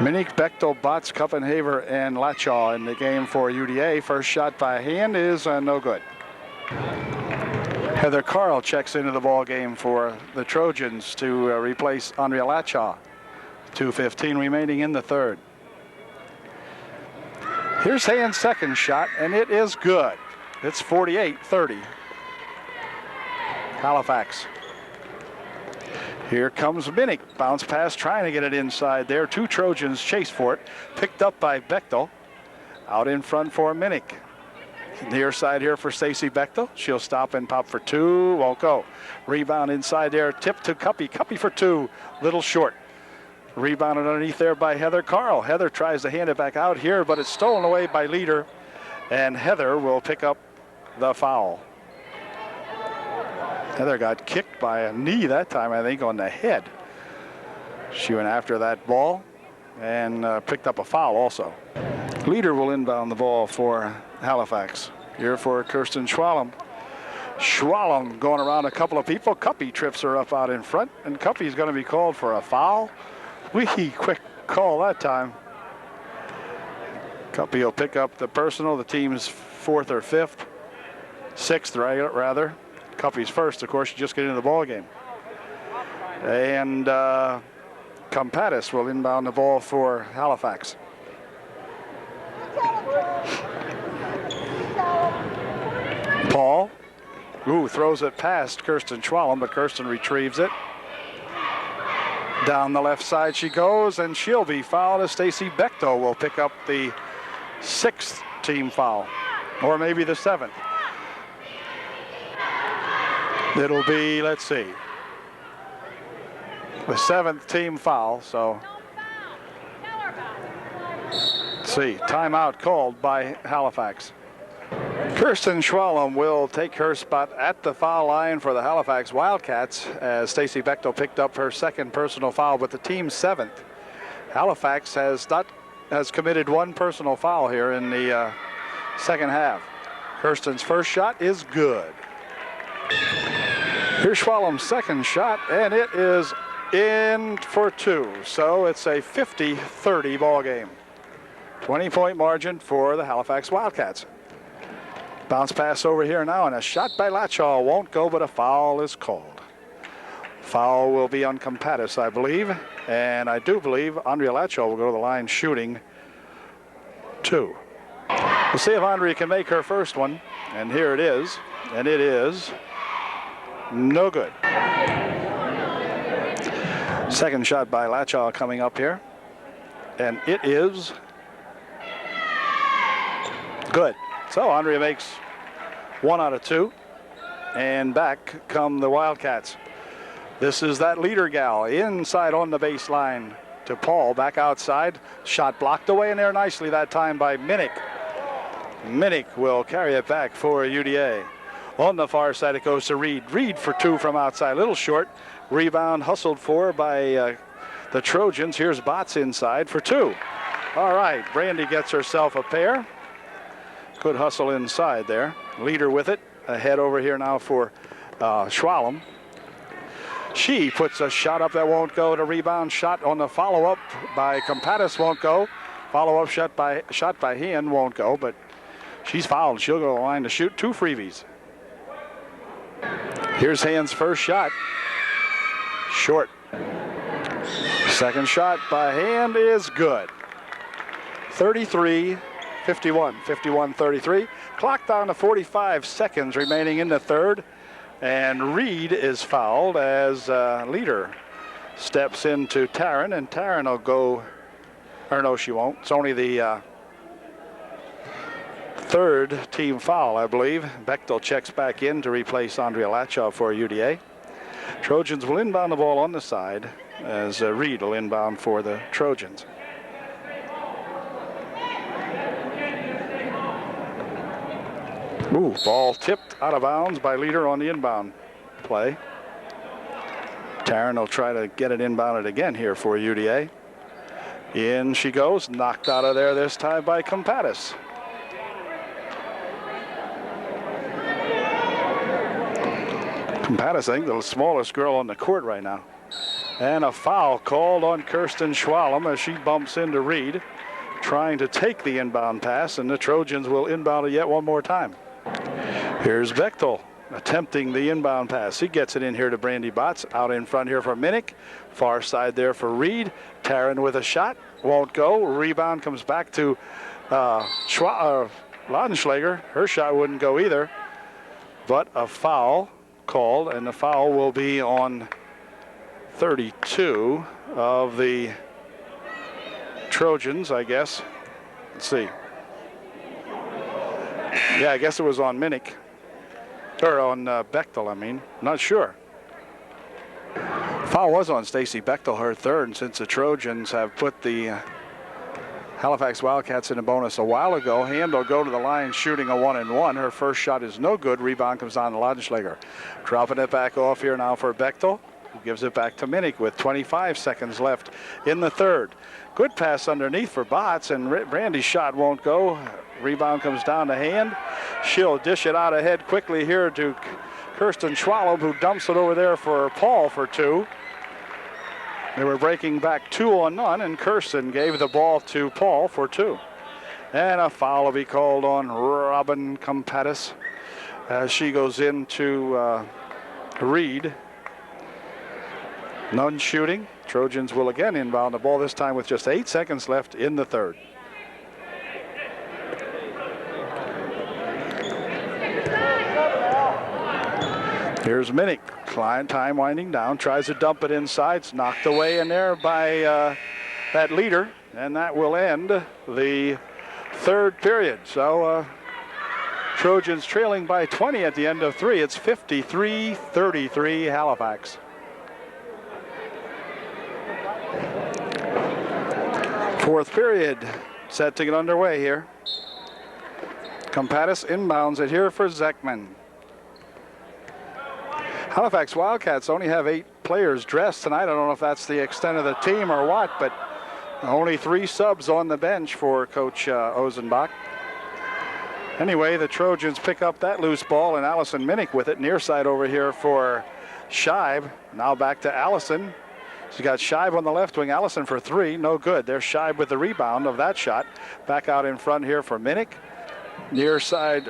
Minnick, Bechtel, Botts, Kuppenhaver, and Lachaw in the game for UDA. First shot by Hand is no good. Heather Carl checks into the ball game for the Trojans to replace Andrea Lachaw. 2:15 remaining in the third. Here's Hand's second shot, and it is good. It's 48-30. Halifax. Here comes Minnick. Bounce pass, trying to get it inside there. 2 Trojans chase for it. Picked up by Bechtel. Out in front for Minnick. Near side here for Stacey Bechtel. She'll stop and pop for 2. Won't go. Rebound inside there. Tip to Cuppy. Cuppy for 2. Little short. Rebounded underneath there by Heather Carl. Heather tries to hand it back out here, but it's stolen away by Leader. And Heather will pick up the foul. Heather got kicked by a knee that time, I think, on the head. She went after that ball and picked up a foul also. Leader will inbound the ball for Halifax. Here for Kirsten Schwalm. Schwalm going around a couple of people. Cuppy trips her up out in front, and Cuppy's going to be called for a foul. Wee, quick call that time. Cuppy will pick up the personal, the team's 4th or 5th. 6th, rather. Cuppy's first, of course, you just get into the ball game. And Compatis will inbound the ball for Halifax. Paul, throws it past Kirsten Schwalm, but Kirsten retrieves it. Down the left side she goes, and she'll be fouled as Stacy Bechtel will pick up the 6th team foul, or maybe the 7th. It'll be, let's see, the 7th team foul, so let's see, timeout called by Halifax. Kirsten Schwalm will take her spot at the foul line for the Halifax Wildcats as Stacy Bechtel picked up her 2nd personal foul, but the team's 7th. Halifax has committed 1 personal foul here in the 2nd half. Kirsten's first shot is good. Here's Schwalm's 2nd shot, and it is in for 2. So it's a 50-30 ball game. 20-point margin for the Halifax Wildcats. Bounce pass over here now, and a shot by Latchaw won't go, but a foul is called. Foul will be on Compatis, I believe, and I do believe Andrea Latchaw will go to the line shooting 2. We'll see if Andrea can make her first one, and here it is, and it is no good. 2nd shot by Latchaw coming up here, and it is good. So Andrea makes 1 out of 2, and back come the Wildcats. This is that leader gal inside on the baseline to Paul, back outside. Shot blocked away in there nicely that time by Minnick. Minnick will carry it back for UDA. On the far side it goes to Reed. Reed for 2 from outside, little short. Rebound hustled for by the Trojans. Here's Botts inside for 2. All right, Brandy gets herself a pair. Good hustle inside there. Leader with it. Ahead over here now for Schwalm. She puts a shot up that won't go. The rebound shot on the follow-up by Compatis won't go. Follow-up shot by Hean won't go, but she's fouled. She'll go to the line to shoot 2 freebies. Here's Hean's first shot. Short. 2nd shot by Hean is good. 33-51, 51-33. Clock down to 45 seconds remaining in the 3rd. And Reed is fouled as Leader steps into Taryn, and Taryn will go, or no, she won't. It's only the 3rd team foul, I believe. Bechtel checks back in to replace Andrea Latchaw for UDA. Trojans will inbound the ball on the side as Reed will inbound for the Trojans. Ball tipped out of bounds by Leader on the inbound play. Taryn will try to get it inbounded again here for UDA. In she goes, knocked out of there this time by Compatis. Compatis, I think, the smallest girl on the court right now. And a foul called on Kirsten Schwalm as she bumps into Reed, trying to take the inbound pass, and the Trojans will inbound it yet one more time. Here's Bechtel attempting the inbound pass. He gets it in here to Brandy Botts. Out in front here for Minnick. Far side there for Reed. Taryn with a shot. Won't go. Rebound comes back to Laudenschlager. Her shot wouldn't go either. But a foul called, and the foul will be on 32 of the Trojans, I guess. Let's see. Yeah, I guess it was on Minnick. Or on Bechtel, I mean. Not sure. Foul was on Stacy Bechtel, her 3rd, and since the Trojans have put the Halifax Wildcats in a bonus a while ago, Hand will go to the line shooting a 1-and-1. Her first shot is no good. Rebound comes on to Laudenschlager. Dropping it back off here now for Bechtel. who gives it back to Minnick with 25 seconds left in the third. Good pass underneath for Botts, and Brandy's shot won't go. Rebound comes down to Hand. She'll dish it out ahead quickly here to Kirsten Schwallow, who dumps it over there for Paul for two. They were breaking back 2-on-0, and Kirsten gave the ball to Paul for two. And a foul will be called on Robin Compatis as she goes into Reed. None shooting. Trojans will again inbound the ball, this time with just 8 seconds left in the third. Here's Minnick. Time winding down, tries to dump it inside. It's knocked away in there by that leader, and that will end the third period. So Trojans trailing by 20 at the end of three. It's 53-33 Halifax. Fourth period set to get underway here. Compatis inbounds it here for Zekman. Halifax Wildcats only have 8 players dressed tonight. I don't know if that's the extent of the team or what, but only 3 subs on the bench for Coach Ozenbach. Anyway, the Trojans pick up that loose ball, and Allison Minnick with it near side over here for Scheib. Now back to Allison. She's got Scheib on the left wing. Allison for 3, no good. There's Scheib with the rebound of that shot. Back out in front here for Minnick. Near side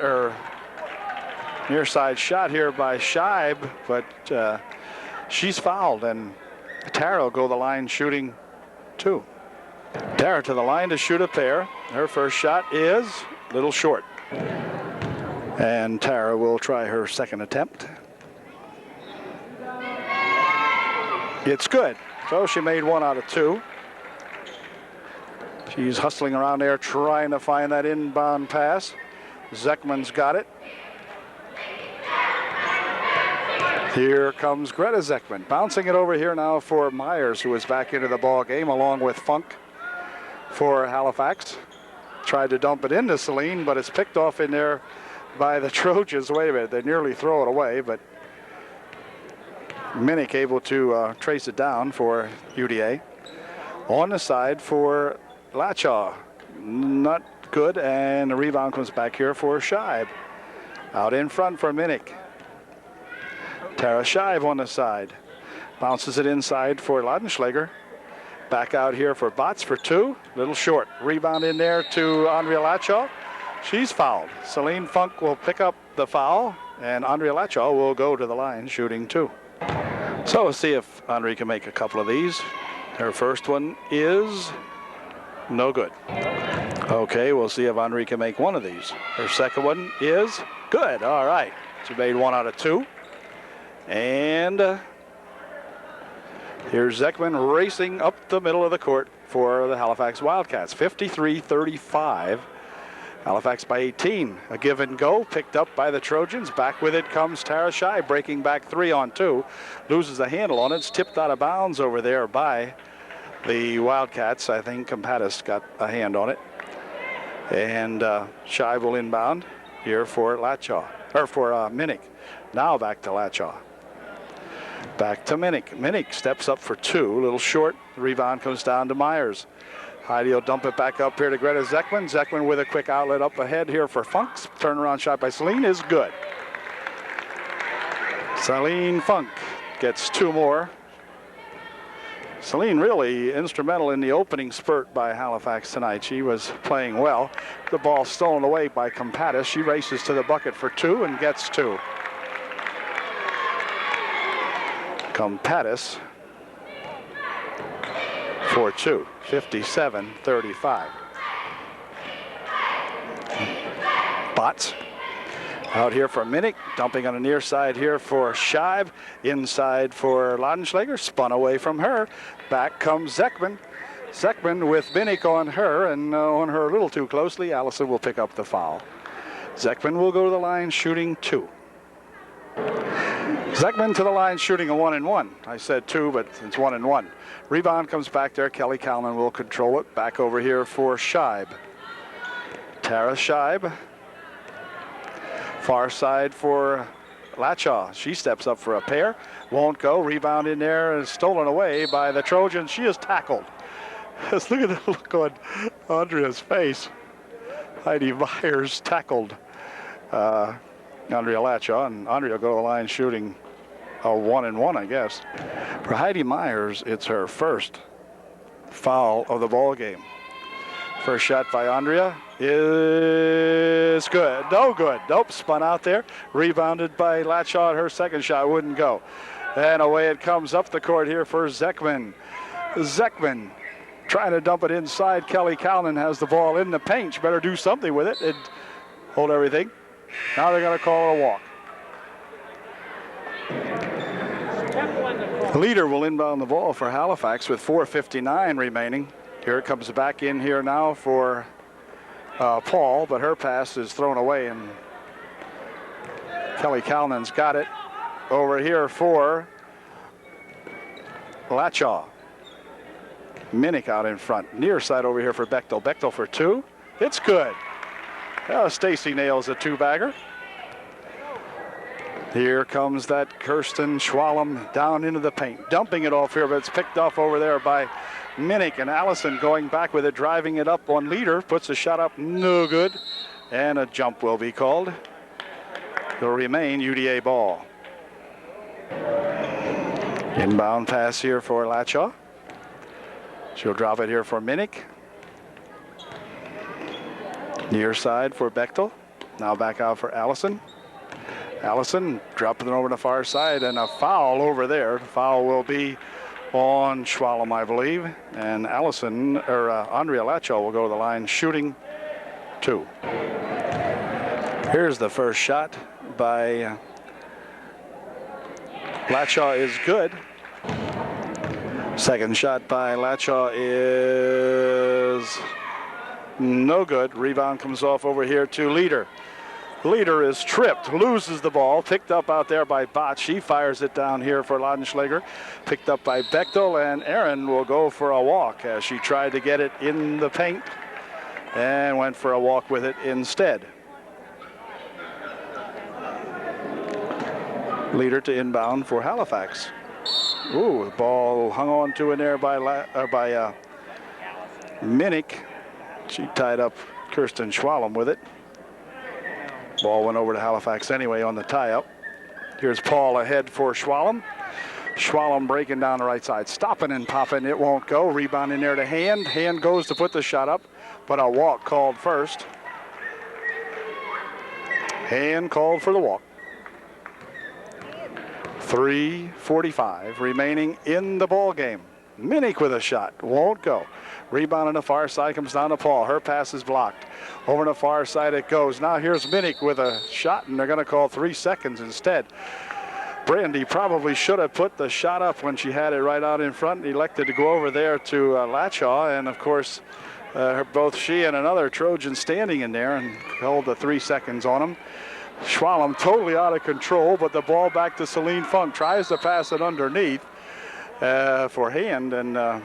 shot here by Scheib, but she's fouled, and Tara will go the line shooting 2. Tara to the line to shoot a pair. Her first shot is a little short, and Tara will try her second attempt. It's good. So she made 1 out of 2. She's hustling around there trying to find that inbound pass. Zekman's got it. Here comes Greta Zekman, bouncing it over here now for Myers, who is back into the ball game along with Funk for Halifax. Tried to dump it into Celine, but it's picked off in there by the Trojans. Wait a minute, they nearly throw it away, but Minnick able to trace it down for UDA. On the side for Lachaw, not good, and the rebound comes back here for Scheib. Out in front for Minnick. Tara Scheib on the side. Bounces it inside for Laudenschläger. Back out here for Botts for 2. Little short. Rebound in there to Andrea Lachaw. She's fouled. Celine Funk will pick up the foul, and Andrea Lachaw will go to the line shooting 2. So we'll see if Andrea can make a couple of these. Her first one is no good. Okay, we'll see if Andrea can make one of these. Her second one is good. All right. She made 1 out of 2. And here's Zekman racing up the middle of the court for the Halifax Wildcats. 53-35. Halifax by 18. A give and go picked up by the Trojans. Back with it comes Tara Scheib, breaking back 3 on 2. Loses the handle on it. It's tipped out of bounds over there by the Wildcats. I think Compatis got a hand on it. And Scheib will inbound here for Lachaw, or for Minnick. Now back to Lachaw. Back to Minnick. Minnick steps up for 2, a little short. The rebound comes down to Myers. Heidi will dump it back up here to Greta Zekman. Zekman with a quick outlet up ahead here for Funk's. Turnaround shot by Celine is good. Celine Funk gets 2 more. Celine really instrumental in the opening spurt by Halifax tonight. She was playing well. The ball stolen away by Compatis. She races to the bucket for 2 and gets 2. Compatis for 2, 57-35. Botts out here for Minnick, dumping on the near side here for Scheib, inside for Laudenschläger, spun away from her. Back comes Zekman. Zekman with Minnick on her, and on her a little too closely. Allison will pick up the foul. Zekman will go to the line shooting 2. Zekman to the line shooting a 1-and-1. I said 2, but it's 1-and-1. Rebound comes back there. Kelly Calnon will control it. Back over here for Scheib. Tara Scheib. Far side for Lachaw. She steps up for a pair. Won't go. Rebound in there and stolen away by the Trojans. She is tackled. Look at the look on Andrea's face. Heidi Myers tackled Andrea Lachaw, and Andrea will go to the line shooting a 1-and-1, I guess. For Heidi Myers, it's her first foul of the ball game. First shot by Andrea is good. No good. Nope, spun out there. Rebounded by Lachaw, and her second shot wouldn't go. And away it comes up the court here for Zekman. Zekman trying to dump it inside. Kelly Calnon has the ball in the paint. She better do something with it and hold everything. Now they're going to call it a walk. Leader will inbound the ball for Halifax with 4:59 remaining. Here it comes back in here now for Paul, but her pass is thrown away, and Kelly Calnon's got it over here for Lachaw. Minnick out in front. Near side over here for Bechtel. Bechtel for two. It's good. Stacy nails a two-bagger. Here comes that Kirsten Schwalm down into the paint. Dumping it off here, but it's picked off over there by Minnick, and Allison going back with it, driving it up on Leader. Puts a shot up, no good. And a jump will be called. It'll remain UDA ball. Inbound pass here for Lachaw. She'll drop it here for Minnick. Near side for Bechtel. Now back out for Allison. Allison dropping it over the far side, and a foul over there. The foul will be on Schwalm, I believe. And Allison, or Andrea Lachaw will go to the line shooting two. Here's the first shot by Lachaw is good. Second shot by Lachaw is no good. Rebound comes off over here to Leader. Leader is tripped, loses the ball, picked up out there by Bott. She fires it down here for Laudenschlager. Picked up by Bechtel, and Aaron will go for a walk as she tried to get it in the paint and went for a walk with it instead. Leader to inbound for Halifax. Ooh, the ball hung on to in there by Minnick. She tied up Kirsten Schwalm with it. Ball went over to Halifax anyway on the tie-up. Here's Paul ahead for Schwalm. Schwalm breaking down the right side. Stopping and popping. It won't go. Rebound in there to Hand. Hand goes to put the shot up, but a walk called first. Hand called for the walk. 3:45 remaining in the ball game. Minnick with a shot. Won't go. Rebound on the far side comes down to Paul. Her pass is blocked. Over on the far side it goes. Now here's Minnick with a shot, and they're going to call 3 seconds instead. Brandy probably should have put the shot up when she had it right out in front and elected to go over there to Lachaw. And, of course, both she and another Trojan standing in there and held the 3 seconds on them. Schwalm totally out of control, but the ball back to Celine Funk. Tries to pass it underneath for Hand, and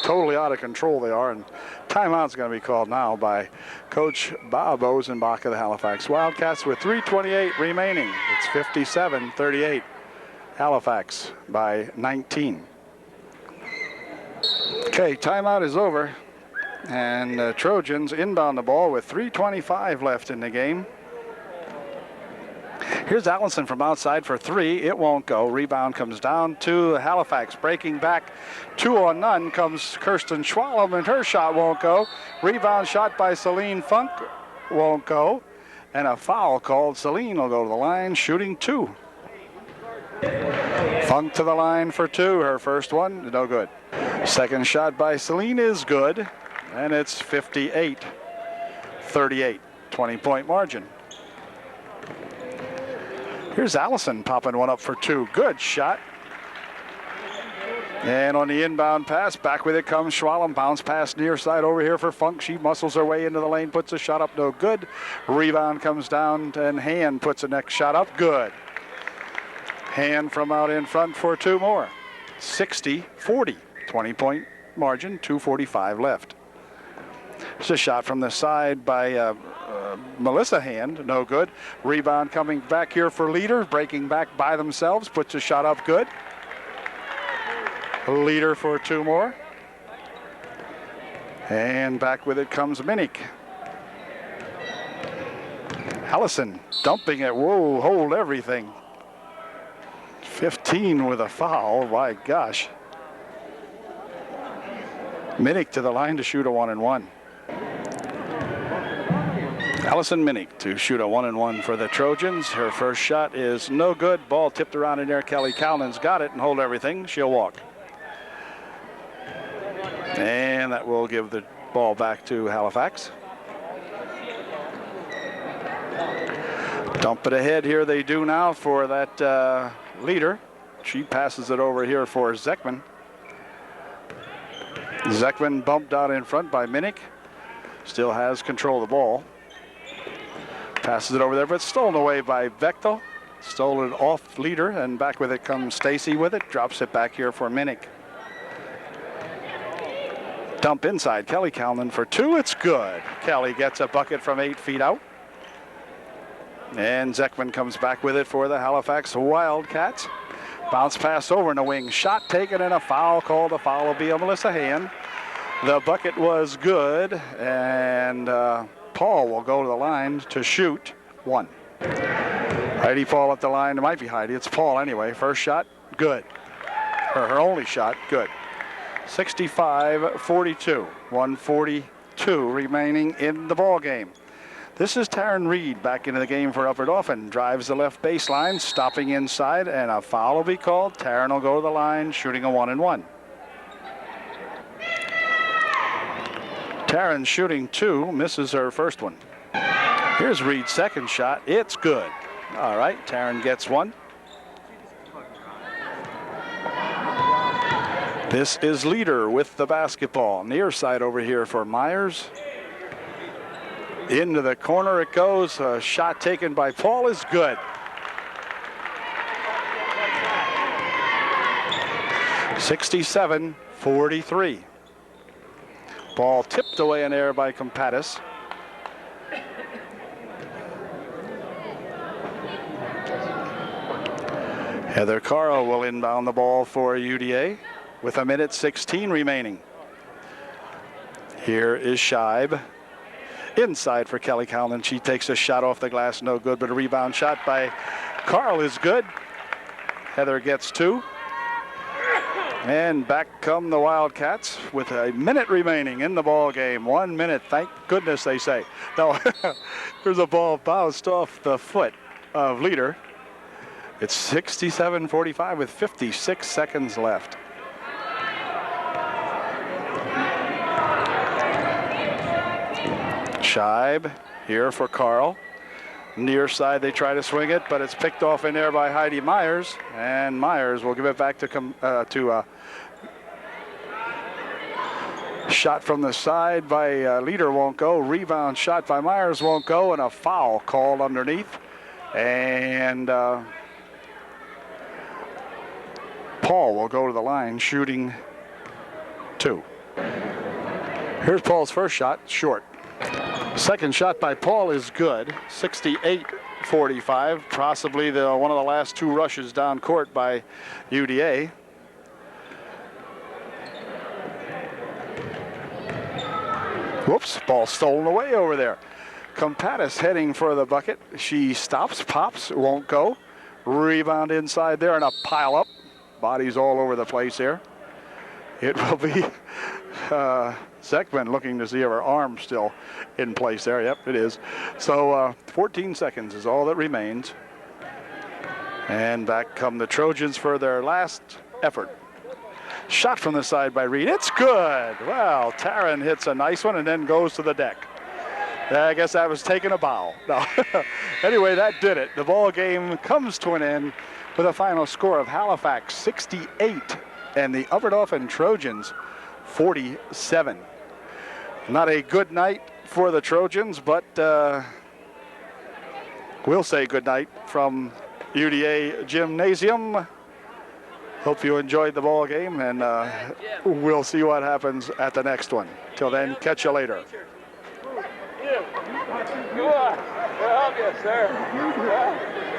totally out of control they are. And timeout's going to be called now by Coach Bob Ozenbach of the Halifax Wildcats with 3:28 remaining. It's 57-38. Halifax by 19. Okay, timeout is over. And Trojans inbound the ball with 3:25 left in the game. Here's Allison from outside for three. It won't go. Rebound comes down to Halifax. Breaking back 2-on-none comes Kirsten Schwalm, and her shot won't go. Rebound shot by Celine Funk won't go. And a foul called. Celine will go to the line shooting two. Funk to the line for two. Her first one, no good. Second shot by Celine is good. And it's 58-38. 20-point margin. Here's Allison popping one up for two. Good shot. And on the inbound pass, back with it comes Schwalm. Bounce pass near side over here for Funk. She muscles her way into the lane, puts a shot up, no good. Rebound comes down, and Hand puts the next shot up, good. Hand from out in front for two more. 60-40. 20-point margin, 2:45 left. It's a shot from the side by Melissa Hand, no good. Rebound coming back here for Leader, breaking back by themselves, puts a shot up good. Leader for 2 more. And back with it comes Minnick. Allison dumping it. Whoa, hold everything. 15 with a foul. My gosh. Minnick to the line to shoot a 1-and-1. Allison Minnick to shoot a 1-and-1 for the Trojans. Her first shot is no good. Ball tipped around in there. Kelly Calnon's got it and hold everything. She'll walk. And that will give the ball back to Halifax. Dump it ahead here they do now for that Leader. She passes it over here for Zekman. Zekman bumped out in front by Minnick. Still has control of the ball. Passes it over there, but stolen away by Bechtel. Stolen off Leader, and back with it comes Stacy with it. Drops it back here for Minnick. Dump inside. Kelly Calnon for 2. It's good. Kelly gets a bucket from 8 feet out. And Zekman comes back with it for the Halifax Wildcats. Bounce pass over in the wing. Shot taken and a foul called. A foul will be on Melissa Hand. The bucket was good, and Paul will go to the line to shoot 1. Heidi Paul at the line. It might be Heidi. It's Paul anyway. First shot, good. Her only shot, good. 65-42. 1:42 remaining in the ball game. This is Taryn Reed back into the game for Upper Dauphin. Drives the left baseline, stopping inside, and a foul will be called. Taryn will go to the line, shooting a 1-and-1. Taryn shooting 2, misses her first one. Here's Reed's second shot. It's good. All right, Taryn gets 1. This is Leader with the basketball. Near side over here for Myers. Into the corner it goes. A shot taken by Paul is good. 67-43. Ball tipped away in air by Compatis. Heather Carl will inbound the ball for UDA with 1:16 remaining. Here is Scheib. Inside for Kelly Calnon. She takes a shot off the glass, no good, but a rebound shot by Carl is good. Heather gets 2. And back come the Wildcats with 1 minute remaining in the ball game. 1 minute, thank goodness they say. No, there's a ball bounced off the foot of Leader. It's 67-45 with 56 seconds left. Scheib here for Carl. Near side, they try to swing it, but it's picked off in there by Heidi Myers, and Myers will give it back to shot from the side by Leader won't go. Rebound shot by Myers won't go, and a foul called underneath. And Paul will go to the line, shooting 2. Here's Paul's first shot, short. Second shot by Paul is good, 68-45, possibly one of the last 2 rushes down court by UDA. Whoops, ball stolen away over there. Compatis heading for the bucket. She stops, pops, won't go. Rebound inside there and a pile up. Bodies all over the place here. It will be Zekman looking to see if her arm's still in place there. Yep, it is. So 14 seconds is all that remains. And back come the Trojans for their last effort. Shot from the side by Reed. It's good. Well, Taryn hits a nice one and then goes to the deck. I guess that was taking a bow. No. Anyway, that did it. The ball game comes to an end with a final score of Halifax 68 and the Upper Dauphin Trojans 47. Not a good night for the Trojans, but we'll say good night from UDA Gymnasium. Hope you enjoyed the ball game, and we'll see what happens at the next one. Till then, catch you later.
Go on. I'll help you, sir.